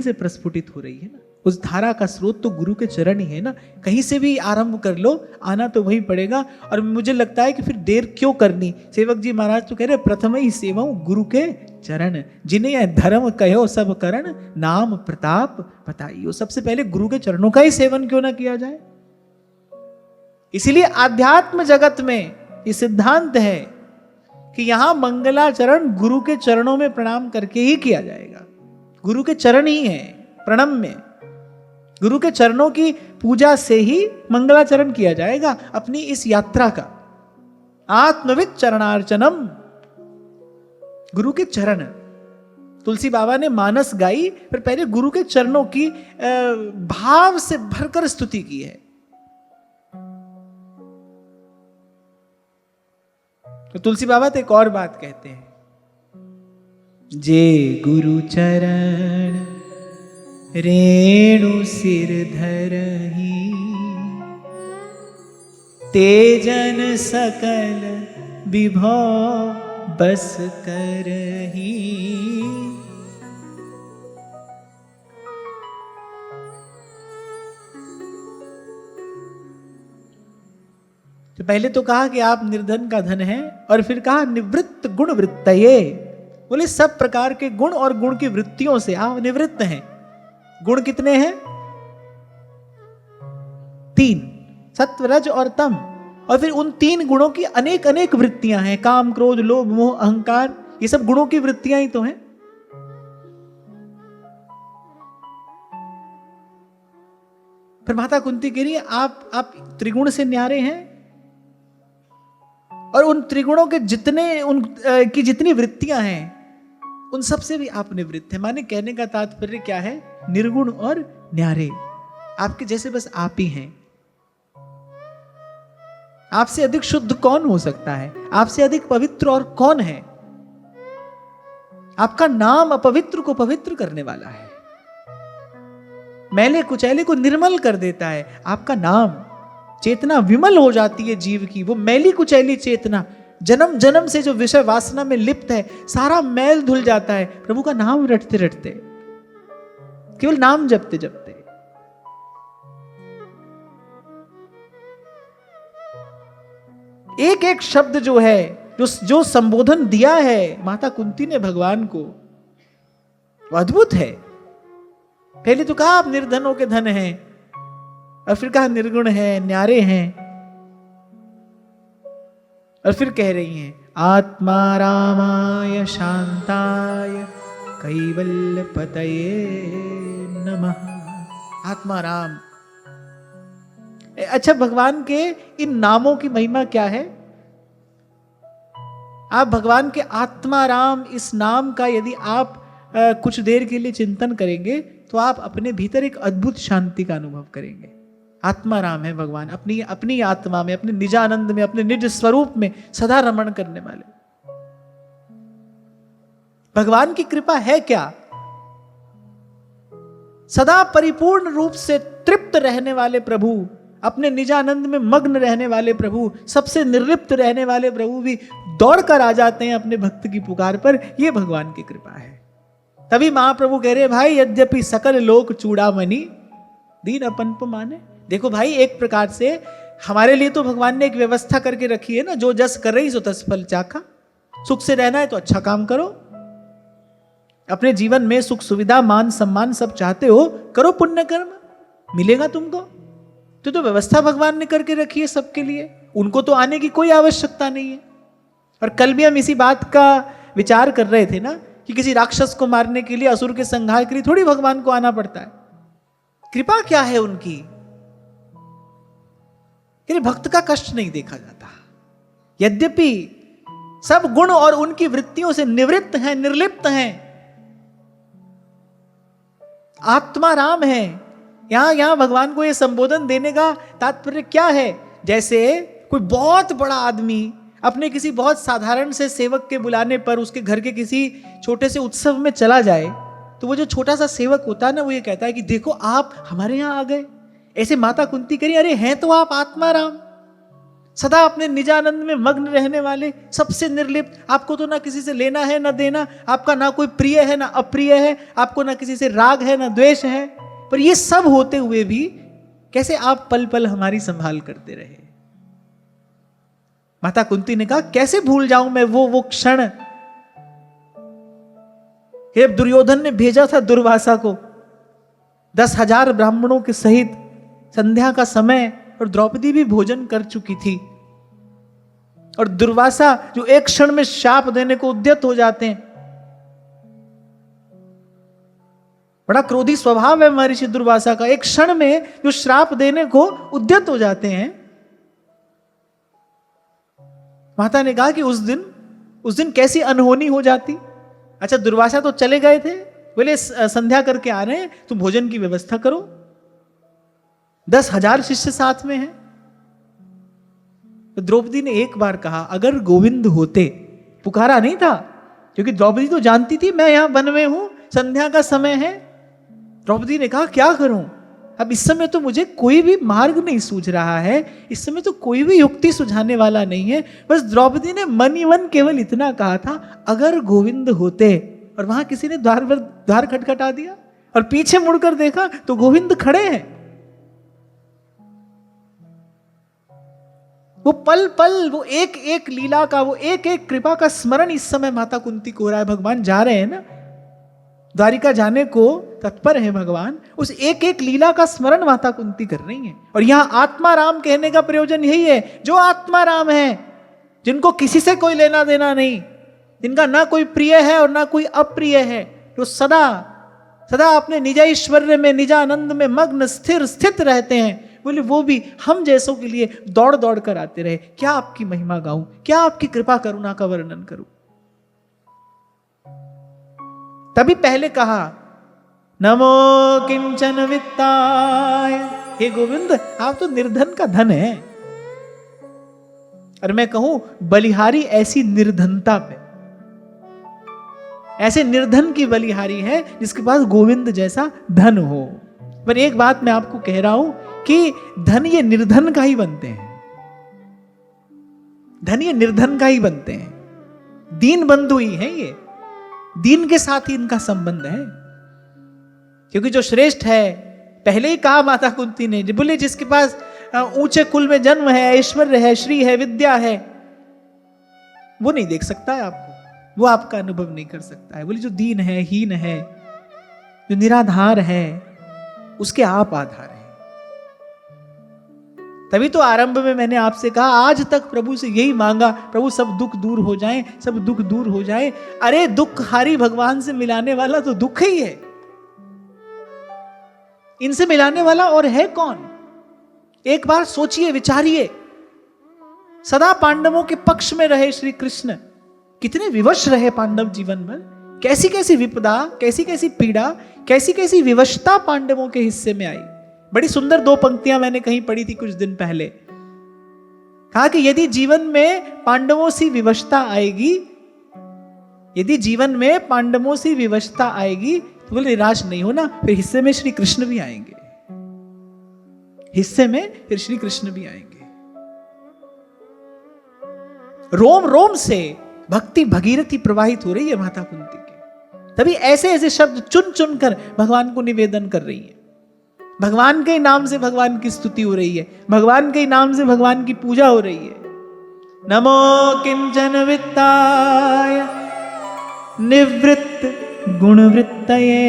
से प्रस्फुटित हो रही है ना। उस धारा का स्रोत तो गुरु के चरण ही है ना। कहीं से भी आरंभ कर लो, आना तो वही पड़ेगा। और मुझे लगता है कि फिर देर क्यों करनी। सेवक जी महाराज तो कह रहे, प्रथम ही सेवाऊं गुरु के चरण, जिन्हें धर्म कहो सब करण, नाम प्रताप बताइयो। सबसे पहले गुरु के चरणों का ही सेवन क्यों ना किया जाए। इसीलिए आध्यात्म जगत में ये सिद्धांत है कि यहां मंगलाचरण गुरु के चरणों में प्रणाम करके ही किया जाएगा। गुरु के चरण ही है प्रणम में, गुरु के चरणों की पूजा से ही मंगलाचरण किया जाएगा अपनी इस यात्रा का। आत्मविद चरणार्चनम, गुरु के चरण। तुलसी बाबा ने मानस गाई, पर पहले गुरु के चरणों की भाव से भरकर स्तुति की है। तो तुलसी बाबा तो एक और बात कहते हैं, जे गुरु चरण रेणु सिर धरही, तेजन सकल विभव बस करही। तो पहले तो कहा कि आप निर्धन का धन हैं, और फिर कहा निवृत्त गुण वृत्तये, बोले सब प्रकार के गुण और गुण की वृत्तियों से आप निवृत्त हैं। गुण कितने हैं? 3, सत्व रज और तम। और फिर उन 3 गुणों की अनेक अनेक वृत्तियां हैं, काम क्रोध लोभ मोह अहंकार, ये सब गुणों की वृत्तियां ही तो हैं। फिर माता कुंती कह रही है, आप त्रिगुण से न्यारे हैं, और उन त्रिगुणों के उनकी जितनी वृत्तियां हैं उन सब से भी आप निवृत्त हैं। माने कहने का तात्पर्य क्या है? निर्गुण और न्यारे, आपके जैसे बस आप ही हैं। आपसे अधिक शुद्ध कौन हो सकता है? आपसे अधिक पवित्र और कौन है? आपका नाम अपवित्र को पवित्र करने वाला है, मैले कुचैले को निर्मल कर देता है। आपका नाम, चेतना विमल हो जाती है जीव की। वो मैली कुचैली चेतना जन्म जन्म से जो विषय वासना में लिप्त है, सारा मैल धुल जाता है प्रभु का नाम रटते रटते, केवल नाम जपते जपते। एक एक शब्द जो है, जो संबोधन दिया है माता कुंती ने भगवान को, वो अद्भुत है। पहले तो कहा आप निर्धनों के धन हैं, और फिर कहा निर्गुण है, न्यारे हैं, और फिर कह रही हैं आत्मा रामाय शांताय कैवल्य पतये नमः। आत्मा राम। अच्छा, भगवान के इन नामों की महिमा क्या है? आप भगवान के आत्मा राम इस नाम का यदि आप कुछ देर के लिए चिंतन करेंगे तो आप अपने भीतर एक अद्भुत शांति का अनुभव करेंगे। आत्मा राम है भगवान, अपनी आत्मा में, अपने निजानंद में, अपने निज स्वरूप में सदा रमण करने वाले। भगवान की कृपा है क्या? सदा परिपूर्ण रूप से तृप्त रहने वाले प्रभु, अपने निजानंद में मग्न रहने वाले प्रभु, सबसे निर्लिप्त रहने वाले प्रभु भी दौड़ कर आ जाते हैं अपने भक्त की पुकार पर। यह भगवान की कृपा है। तभी महाप्रभु कह रहे भाई, यद्यपि सकल लोक चूड़ामणि दीन अपन माने। देखो भाई, एक प्रकार से हमारे लिए तो भगवान ने एक व्यवस्था करके रखी है ना, जो जस कर रही सो तस फल चाखा। सुख से रहना है तो अच्छा काम करो, अपने जीवन में सुख सुविधा मान सम्मान सब चाहते हो, करो पुण्य कर्म, मिलेगा तुमको। तो व्यवस्था भगवान ने करके रखी है सबके लिए, उनको तो आने की कोई आवश्यकता नहीं है। और कल भी हम इसी बात का विचार कर रहे थे ना, कि किसी राक्षस को मारने के लिए, असुर के संहार के लिए थोड़ी भगवान को आना पड़ता है। कृपा क्या है उनकी, भक्त का कष्ट नहीं देखा जाता। यद्यपि सब गुण और उनकी वृत्तियों से निवृत्त हैं, निर्लिप्त हैं, आत्मा राम है। यहां भगवान को यह संबोधन देने का तात्पर्य क्या है? जैसे कोई बहुत बड़ा आदमी अपने किसी बहुत साधारण से सेवक के बुलाने पर उसके घर के किसी छोटे से उत्सव में चला जाए, तो वो जो छोटा सा सेवक होता है ना, वो ये कहता है कि देखो आप हमारे यहां आ गए। ऐसे माता कुंती करी, अरे हैं तो आप आत्मा राम, सदा अपने निजानंद में मग्न रहने वाले, सबसे निर्लिप्त। आपको तो ना किसी से लेना है ना देना, आपका ना कोई प्रिय है ना अप्रिय है, आपको ना किसी से राग है ना द्वेष है। पर ये सब होते हुए भी कैसे आप पल पल हमारी संभाल करते रहे। माता कुंती ने कहा, कैसे भूल जाऊं मैं वो क्षण। हे दुर्योधन ने भेजा था दुर्वासा को 10,000 ब्राह्मणों के सहित, संध्या का समय, और द्रौपदी भी भोजन कर चुकी थी। और दुर्वासा जो एक क्षण में शाप देने को उद्यत हो जाते हैं, बड़ा क्रोधी स्वभाव है महर्षि दुर्वासा का, एक क्षण में जो श्राप देने को उद्यत हो जाते हैं। माता ने कहा कि उस दिन कैसी अनहोनी हो जाती। अच्छा, दुर्वासा तो चले गए थे, बोले संध्या करके आ रहे हैं, तुम भोजन की व्यवस्था करो। 10,000 शिष्य साथ में हैं। तो द्रौपदी ने एक बार कहा, अगर गोविंद होते, पुकारा नहीं था, क्योंकि द्रौपदी तो जानती थी मैं यहां वन में हूं, संध्या का समय है। द्रौपदी ने कहा क्या करूं, अब इस समय तो मुझे कोई भी मार्ग नहीं सूझ रहा है, इस समय तो कोई भी युक्ति सुझाने वाला नहीं है। बस द्रौपदी ने मन ही मन केवल इतना कहा था, अगर गोविंद होते। और वहां किसी ने द्वार खटखटा दिया, और पीछे मुड़कर देखा तो गोविंद खड़े हैं। वो पल पल, वो एक एक लीला का, वो एक एक कृपा का स्मरण इस समय माता कुंती को हो रहा है। भगवान जा रहे हैं ना, द्वारिका जाने को तत्पर है भगवान, उस एक एक लीला का स्मरण माता कुंती कर रही है। और यहां आत्मा राम कहने का प्रयोजन यही है, जो आत्मा राम है, जिनको किसी से कोई लेना देना नहीं, जिनका ना कोई प्रिय है और ना कोई अप्रिय है, जो सदा सदा अपने निजाईश्वर्य में, निजानंद में मग्न स्थिर स्थित रहते हैं, बोले वो भी हम जैसों के लिए दौड़ दौड़ कर आते रहे। क्या आपकी महिमा गाऊं, क्या आपकी कृपा करुणा का वर्णन करूं। तभी पहले कहा, नमो किंचन वित्ताय, हे गोविंद आप तो निर्धन का धन है। और मैं कहूं बलिहारी ऐसी निर्धनता पे, ऐसे निर्धन की बलिहारी है जिसके पास गोविंद जैसा धन हो। पर एक बात मैं आपको कह रहा हूं कि धन ये निर्धन का ही बनते हैं, धन ये निर्धन का ही बनते हैं। दीन बंधु ही है ये, दीन के साथ ही इनका संबंध है। क्योंकि जो श्रेष्ठ है, पहले ही कहा माता कुंती ने, बोले जिसके पास ऊंचे कुल में जन्म है, ऐश्वर्य है, श्री है, विद्या है, वो नहीं देख सकता है आपको, वो आपका अनुभव नहीं कर सकता है। बोले जो दीन है, हीन है, जो निराधार है, उसके आप आधार है। तभी तो आरंभ में मैंने आपसे कहा, आज तक प्रभु से यही मांगा, प्रभु सब दुख दूर हो जाए, सब दुख दूर हो जाए। अरे दुख हारी भगवान से मिलाने वाला तो दुख ही है, इनसे मिलाने वाला और है कौन? एक बार सोचिए, विचारिए। सदा पांडवों के पक्ष में रहे श्री कृष्ण, कितने विवश रहे पांडव जीवन में, कैसी कैसी विपदा, कैसी कैसी पीड़ा, कैसी कैसी विवशता पांडवों के हिस्से में आई। बड़ी सुंदर 2 पंक्तियां मैंने कहीं पढ़ी थी कुछ दिन पहले। कहा कि यदि जीवन में पांडवों सी विवशता आएगी, यदि जीवन में पांडवों सी विवशता आएगी, तो बोले निराश नहीं होना, फिर हिस्से में श्री कृष्ण भी आएंगे, हिस्से में फिर श्री कृष्ण भी आएंगे। रोम रोम से भक्ति भगीरथी प्रवाहित हो रही है माता कुंती की, तभी ऐसे ऐसे शब्द चुन चुन कर भगवान को निवेदन कर रही है। भगवान के नाम से भगवान की स्तुति हो रही है, भगवान के नाम से भगवान की पूजा हो रही है। नमो किंचन वित्ताय निवृत्त गुणवृत्तये।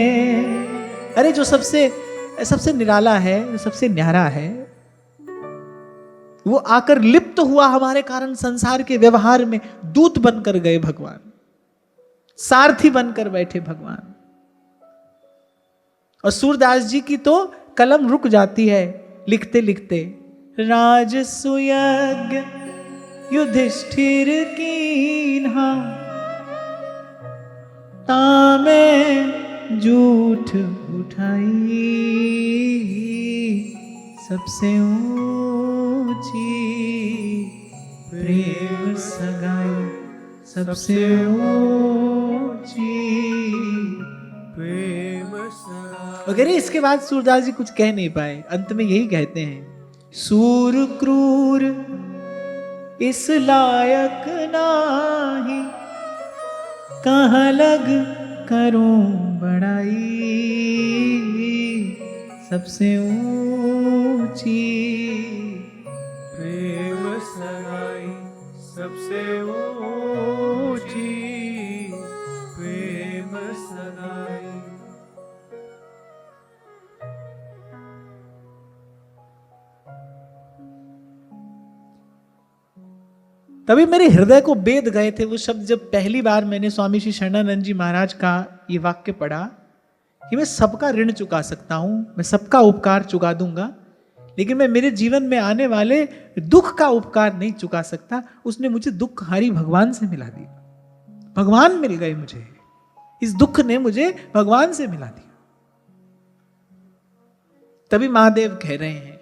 अरे जो सबसे निराला है, जो सबसे न्यारा है, वो आकर लिप्त हुआ हमारे कारण संसार के व्यवहार में दूत बनकर गए भगवान, सारथी बनकर बैठे भगवान। और सूरदास जी की तो कलम रुक जाती है लिखते लिखते, राजसुयज्ञ युधिष्ठिर कीन्हा तामे झूठ उठाई, सबसे ऊंची प्रेम सगाई, सबसे ऊंची प्रेम सगाई वगैरह। इसके बाद सूरदास जी कुछ कह नहीं पाए, अंत में यही कहते हैं, सूर क्रूर इस लायक नाही, कहाँ लग करूं बड़ाई, सबसे ऊंची प्रेम सगाई, सबसे ऊंची प्रेम सगाई। तभी मेरे हृदय को बेध गए थे वो शब्द, जब पहली बार मैंने स्वामी श्री शरणानंद जी महाराज का ये वाक्य पढ़ा कि मैं सबका ऋण चुका सकता हूं, मैं सबका उपकार चुका दूंगा, लेकिन मैं मेरे जीवन में आने वाले दुख का उपकार नहीं चुका सकता। उसने मुझे दुखहारी भगवान से मिला दिया, भगवान मिल गए मुझे, इस दुख ने मुझे भगवान से मिला दिया। तभी महादेव कह रहे हैं,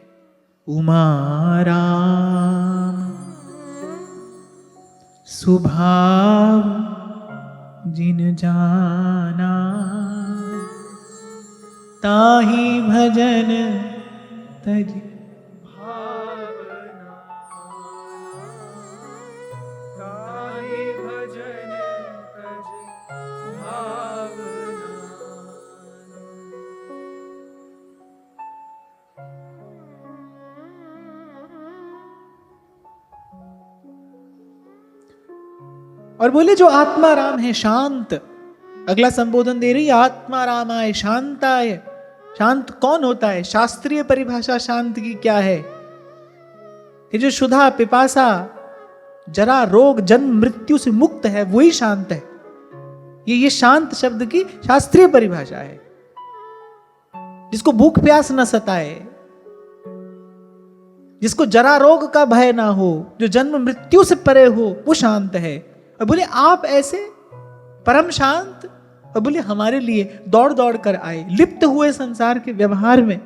उमा राम सुभाव जिन जाना, ताहि भजन तज भावना, ताहि भजन तज भावना। और बोले जो आत्मा राम है शांत, अगला संबोधन दे रही, आत्मा रामाय शांताय। शांत कौन होता है? शास्त्रीय परिभाषा शांत की क्या है कि जो क्षुधा पिपासा जरा रोग जन्म मृत्यु से मुक्त है, वही शांत है। ये शांत शब्द की शास्त्रीय परिभाषा है। जिसको भूख प्यास न सताए, जिसको जरा रोग का भय ना हो, जो जन्म मृत्यु से परे हो, वो शांत है। और बोले आप ऐसे परम शांत, और बोले हमारे लिए दौड़ दौड़ कर आए, लिप्त हुए संसार के व्यवहार में।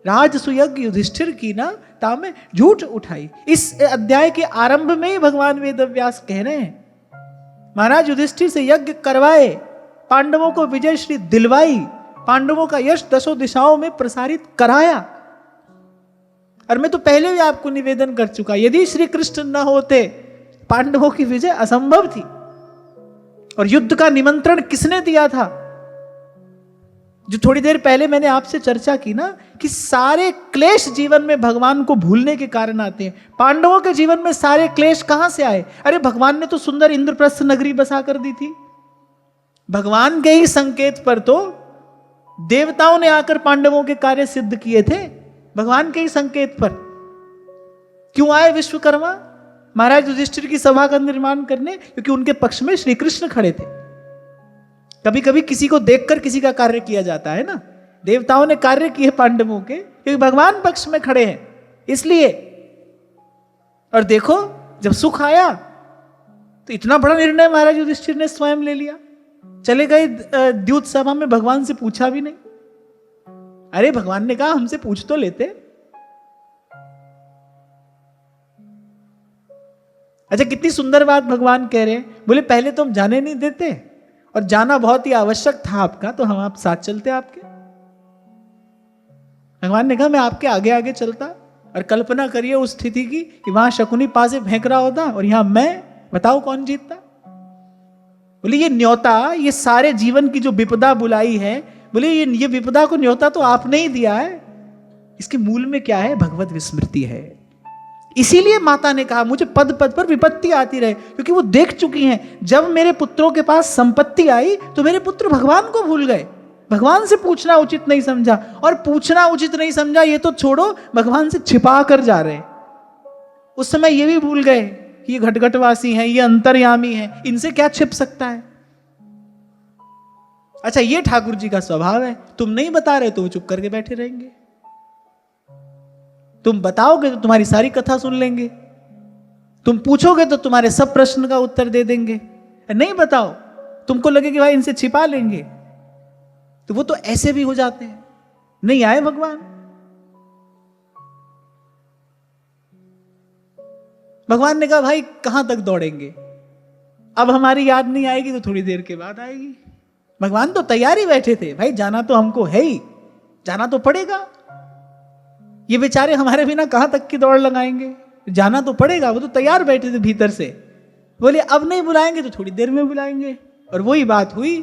राजसुयज्ञ युधिष्ठिर की ना तामे झूठ उठाई। इस अध्याय के आरंभ में ही भगवान वेदव्यास कह रहे हैं, महाराज युधिष्ठिर से यज्ञ करवाए, पांडवों को विजय श्री दिलवाई, पांडवों का यश दसों दिशाओं में प्रसारित कराया। और मैं तो पहले भी आपको निवेदन कर चुका, यदि श्री कृष्ण न होते पांडवों की विजय असंभव थी। और युद्ध का निमंत्रण किसने दिया था? जो थोड़ी देर पहले मैंने आपसे चर्चा की ना, कि सारे क्लेश जीवन में भगवान को भूलने के कारण आते हैं। पांडवों के जीवन में सारे क्लेश कहां से आए? अरे भगवान ने तो सुंदर इंद्रप्रस्थ नगरी बसा कर दी थी। भगवान के ही संकेत पर तो देवताओं ने आकर पांडवों के कार्य सिद्ध किए थे, भगवान के ही संकेत पर। क्यों आए विश्वकर्मा महाराज युधिष्ठिर की सभा का निर्माण करने? क्योंकि उनके पक्ष में श्री कृष्ण खड़े थे। कभी कभी किसी को देखकर किसी का कार्य किया जाता है ना। देवताओं ने कार्य किए पांडवों के, क्योंकि भगवान पक्ष में खड़े हैं इसलिए। और देखो जब सुख आया तो इतना बड़ा निर्णय महाराज युधिष्ठिर ने स्वयं ले लिया। चले गए द्यूत सभा में, भगवान से पूछा भी नहीं। अरे भगवान ने कहा हमसे पूछ तो लेते। अच्छा कितनी सुंदर बात भगवान कह रहे हैं। बोले पहले तो हम जाने नहीं देते, और जाना बहुत ही आवश्यक था आपका, तो हम आप साथ चलते आपके। भगवान ने कहा मैं आपके आगे आगे चलता, और कल्पना करिए उस स्थिति की कि वहां शकुनी पासे फेंक रहा होता और यहां मैं, बताओ कौन जीतता। बोले ये न्योता, ये सारे जीवन की जो विपदा बुलाई है, बोले ये विपदा को न्योता तो आपने ही दिया है। इसके मूल में क्या है? भगवत विस्मृति है। इसीलिए माता ने कहा मुझे पद पद पर विपत्ति आती रहे, क्योंकि वो देख चुकी हैं जब मेरे पुत्रों के पास संपत्ति आई तो मेरे पुत्र भगवान को भूल गए, भगवान से पूछना उचित नहीं समझा। और पूछना उचित नहीं समझा ये तो छोड़ो, भगवान से छिपा कर जा रहे। उस समय ये भी भूल गए कि ये घटघटवासी हैं, ये अंतर्यामी हैं, इनसे क्या छिप सकता है। अच्छा, ये ठाकुर जी का स्वभाव है, तुम नहीं बता रहे तो वो चुप करके बैठे रहेंगे, तुम बताओगे तो तुम्हारी सारी कथा सुन लेंगे, तुम पूछोगे तो तुम्हारे सब प्रश्न का उत्तर दे देंगे। नहीं बताओ, तुमको लगे कि भाई इनसे छिपा लेंगे, तो वो तो ऐसे भी हो जाते हैं। नहीं आए भगवान, भगवान ने कहा भाई कहां तक दौड़ेंगे, अब हमारी याद नहीं आएगी तो थोड़ी देर के बाद आएगी। भगवान तो तैयार ही बैठे थे, भाई जाना तो हमको है ही, जाना तो पड़ेगा। ये बेचारे हमारे बिना कहां तक की दौड़ लगाएंगे, जाना तो पड़ेगा। वो तो तैयार बैठे थे भीतर से, बोले अब नहीं बुलाएंगे तो थोड़ी देर में बुलाएंगे। और वही बात हुई,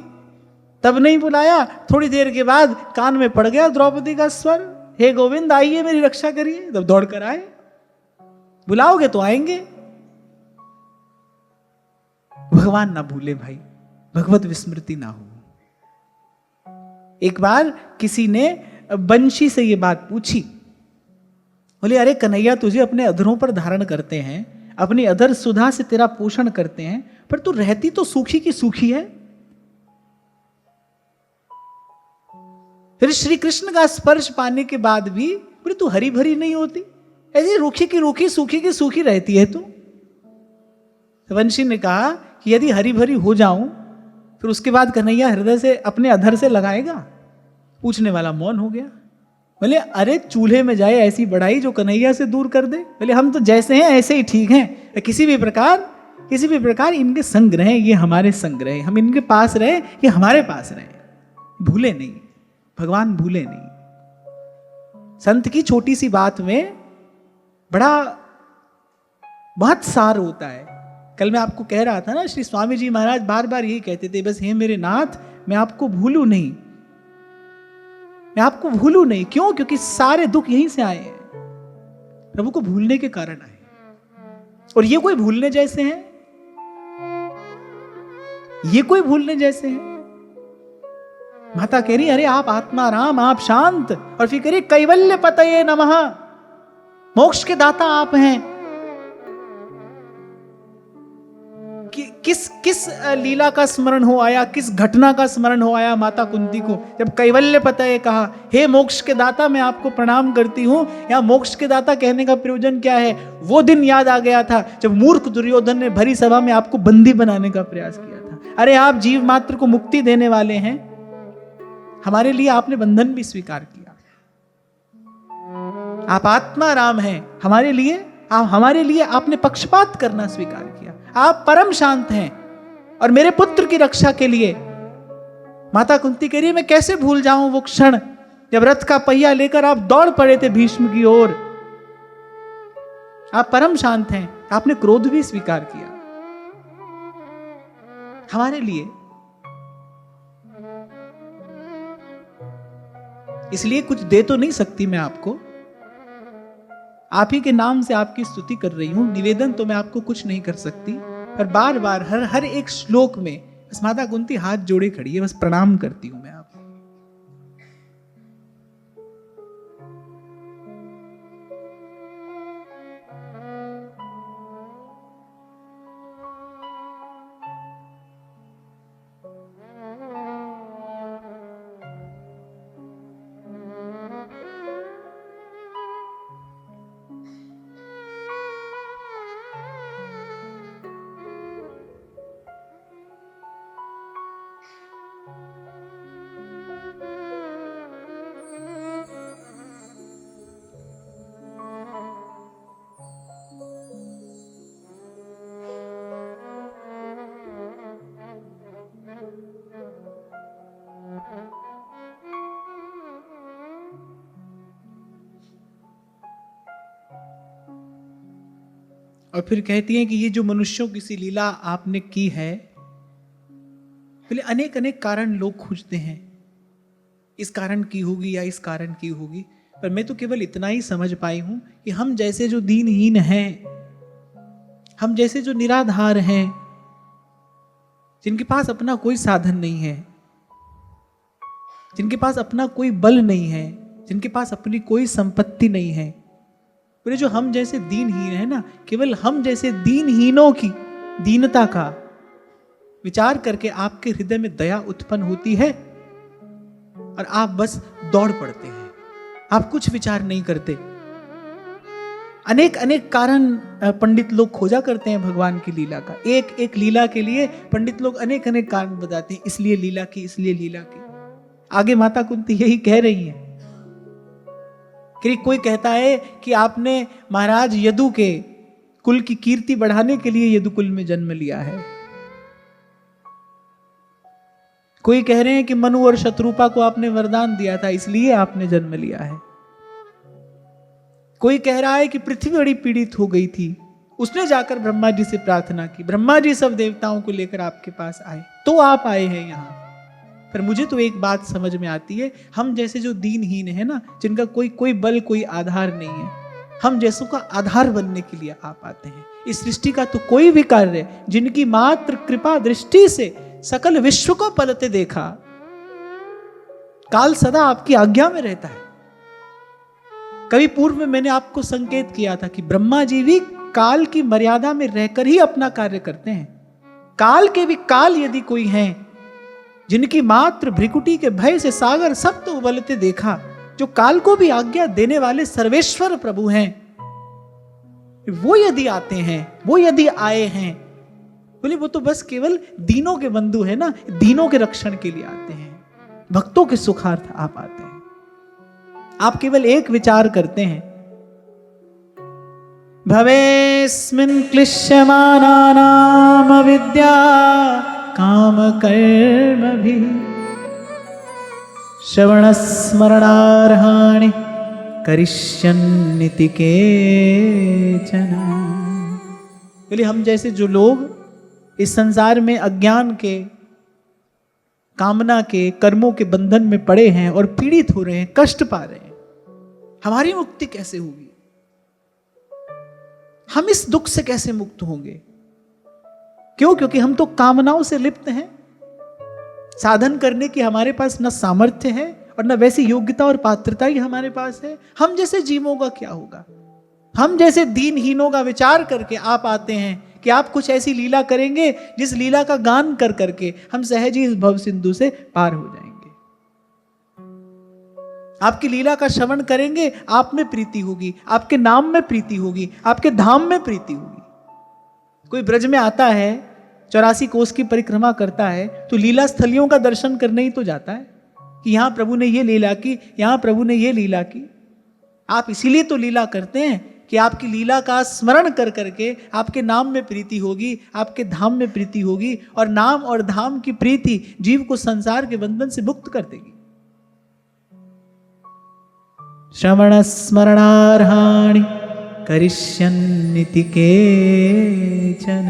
तब नहीं बुलाया, थोड़ी देर के बाद कान में पड़ गया द्रौपदी का स्वर, हे गोविंद आइए मेरी रक्षा करिए। तब दौड़ कर आए, बुलाओगे तो आएंगे। भगवान ना भूले भाई, भगवत विस्मृति ना हो। एक बार किसी ने बंशी से ये बात पूछी, बोले अरे कन्हैया तुझे अपने अधरों पर धारण करते हैं, अपनी अधर सुधा से तेरा पोषण करते हैं, पर तू रहती तो सूखी की सूखी है। फिर श्री कृष्ण का स्पर्श पाने के बाद भी बोले तू हरी भरी नहीं होती, ऐसी रूखी की रूखी सूखी की सूखी रहती है तू। वंशी ने कहा कि यदि हरी भरी हो जाऊं फिर उसके बाद कन्हैया हृदय से अपने अधर से लगाएगा। पूछने वाला मौन हो गया। बोले अरे चूल्हे में जाए ऐसी बढ़ाई जो कन्हैया से दूर कर दे। बोले हम तो जैसे हैं ऐसे ही ठीक हैं, किसी भी प्रकार इनके संग रहे, ये हमारे संग रहे, हम इनके पास रहे, ये हमारे पास रहे, भूले नहीं, भगवान भूले नहीं। संत की छोटी सी बात में बड़ा बहुत सार होता है। कल मैं आपको कह रहा था ना, श्री स्वामी जी महाराज बार बार यही कहते थे, बस हे मेरे नाथ मैं आपको भूलूं नहीं, मैं आपको भूलूं नहीं। क्यों? क्योंकि सारे दुख यहीं से आए हैं, प्रभु को भूलने के कारण आए। और ये कोई भूलने जैसे हैं? ये कोई भूलने जैसे हैं? माता कह रही अरे आप आत्मा राम, आप शांत, और फिर कह रही कैवल्य पतये नमः, मोक्ष के दाता आप हैं। किस लीला का स्मरण हो आया, किस घटना का स्मरण हो आया माता कुंती को, जब कैवल्य पतये कहा, हे मोक्ष के दाता मैं आपको प्रणाम करती हूं। या मोक्ष के दाता कहने का प्रयोजन क्या है? वो दिन याद आ गया था जब मूर्ख दुर्योधन ने भरी सभा में आपको बंदी बनाने का प्रयास किया था। अरे आप जीव मात्र को मुक्ति देने वाले हैं, हमारे लिए आपने बंधन भी स्वीकार किया। आप आत्मा राम हैं, हमारे लिए आपने पक्षपात करना स्वीकार किया। आप परम शांत हैं, और मेरे पुत्र की रक्षा के लिए माता कुंती कह रही है मैं कैसे भूल जाऊं वो क्षण जब रथ का पहिया लेकर आप दौड़ पड़े थे भीष्म की ओर। आप परम शांत हैं, आपने क्रोध भी स्वीकार किया हमारे लिए। इसलिए कुछ दे तो नहीं सकती मैं आपको, आप ही के नाम से आपकी स्तुति कर रही हूं, निवेदन तो मैं आपको कुछ नहीं कर सकती। पर बार बार हर एक श्लोक में बस माता कुंती हाथ जोड़े खड़ी है, बस प्रणाम करती हूं मैं आपको। और फिर कहती हैं कि ये जो मनुष्यों की सी लीला आपने की है, पहले अनेक अनेक कारण लोग खोजते हैं, इस कारण की होगी या इस कारण की होगी, पर मैं तो केवल इतना ही समझ पाई हूं कि हम जैसे जो दीनहीन हैं, हम जैसे जो निराधार हैं, जिनके पास अपना कोई साधन नहीं है, जिनके पास अपना कोई बल नहीं है, जिनके पास अपनी कोई संपत्ति नहीं है, बोले जो हम जैसे दीनहीन है ना, केवल हम जैसे दीनहीनों की दीनता का विचार करके आपके हृदय में दया उत्पन्न होती है और आप बस दौड़ पड़ते हैं, आप कुछ विचार नहीं करते। अनेक अनेक कारण पंडित लोग खोजा करते हैं भगवान की लीला का, एक एक लीला के लिए पंडित लोग अनेक अनेक कारण बताते हैं, इसलिए लीला की, इसलिए लीला की। आगे माता कुंती यही कह रही हैं कि कोई कहता है कि आपने महाराज यदु के कुल की कीर्ति बढ़ाने के लिए यदुकुल में जन्म लिया है, कोई कह रहे हैं कि मनु और शत्रुपा को आपने वरदान दिया था इसलिए आपने जन्म लिया है, कोई कह रहा है कि पृथ्वी बड़ी पीड़ित हो गई थी, उसने जाकर ब्रह्मा जी से प्रार्थना की, ब्रह्मा जी सब देवताओं को लेकर आपके पास आए तो आप आए हैं यहां। पर मुझे तो एक बात समझ में आती है, हम जैसे जो दीनहीन है ना, जिनका कोई बल कोई आधार नहीं है, हम जैसों का आधार बनने के लिए आप आते हैं। इस सृष्टि का तो कोई भी कार्य जिनकी मात्र कृपा दृष्टि से सकल विश्व को पलते देखा, काल सदा आपकी आज्ञा में रहता है। कभी पूर्व में मैंने आपको संकेत किया था कि ब्रह्मा जी भी काल की मर्यादा में रहकर ही अपना कार्य करते हैं। काल के भी काल यदि कोई हैं जिनकी मात्र भ्रिकुटी के भय से सागर सब तो उबलते देखा, जो काल को भी आज्ञा देने वाले सर्वेश्वर प्रभु हैं, वो यदि आते हैं, वो यदि आए हैं, बोले वो तो बस केवल दीनों के बंधु है ना, दीनों के रक्षण के लिए आते हैं, भक्तों के सुखार्थ आप आते हैं। आप केवल एक विचार करते हैं, भवेस्मिन् क्लिश्यमानानाम विद्या काम कर्म भी श्रवण स्मरणार्हाणि करिष्यन्निति केचन। बोले हम जैसे जो लोग इस संसार में अज्ञान के, कामना के, कर्मों के बंधन में पड़े हैं और पीड़ित हो रहे हैं, कष्ट पा रहे हैं, हमारी मुक्ति कैसे होगी? हम इस दुख से कैसे मुक्त होंगे? क्यों? क्योंकि हम तो कामनाओं से लिप्त हैं, साधन करने की हमारे पास न सामर्थ्य है और न वैसी योग्यता और पात्रता ही हमारे पास है। हम जैसे जीवों का क्या होगा? हम जैसे दीनहीनों का विचार करके आप आते हैं कि आप कुछ ऐसी लीला करेंगे जिस लीला का गान कर करके हम सहज ही इस भव सिंधु से पार हो जाएंगे। आपकी लीला का श्रवण करेंगे, आप में प्रीति होगी, आपके नाम में प्रीति होगी, आपके धाम में प्रीति होगी। कोई ब्रज में आता है, 84 कोस की परिक्रमा करता है, तो लीला स्थलियों का दर्शन करने ही तो जाता है कि यहां प्रभु ने ये लीला की, यहां प्रभु ने ये लीला की। आप इसीलिए तो लीला करते हैं कि आपकी लीला का स्मरण कर करके आपके नाम में प्रीति होगी, आपके धाम में प्रीति होगी, और नाम और धाम की प्रीति जीव को संसार के बंधन से मुक्त कर देगी। श्रवण स्मरणार्हाणि करिष्यन्निति केचन।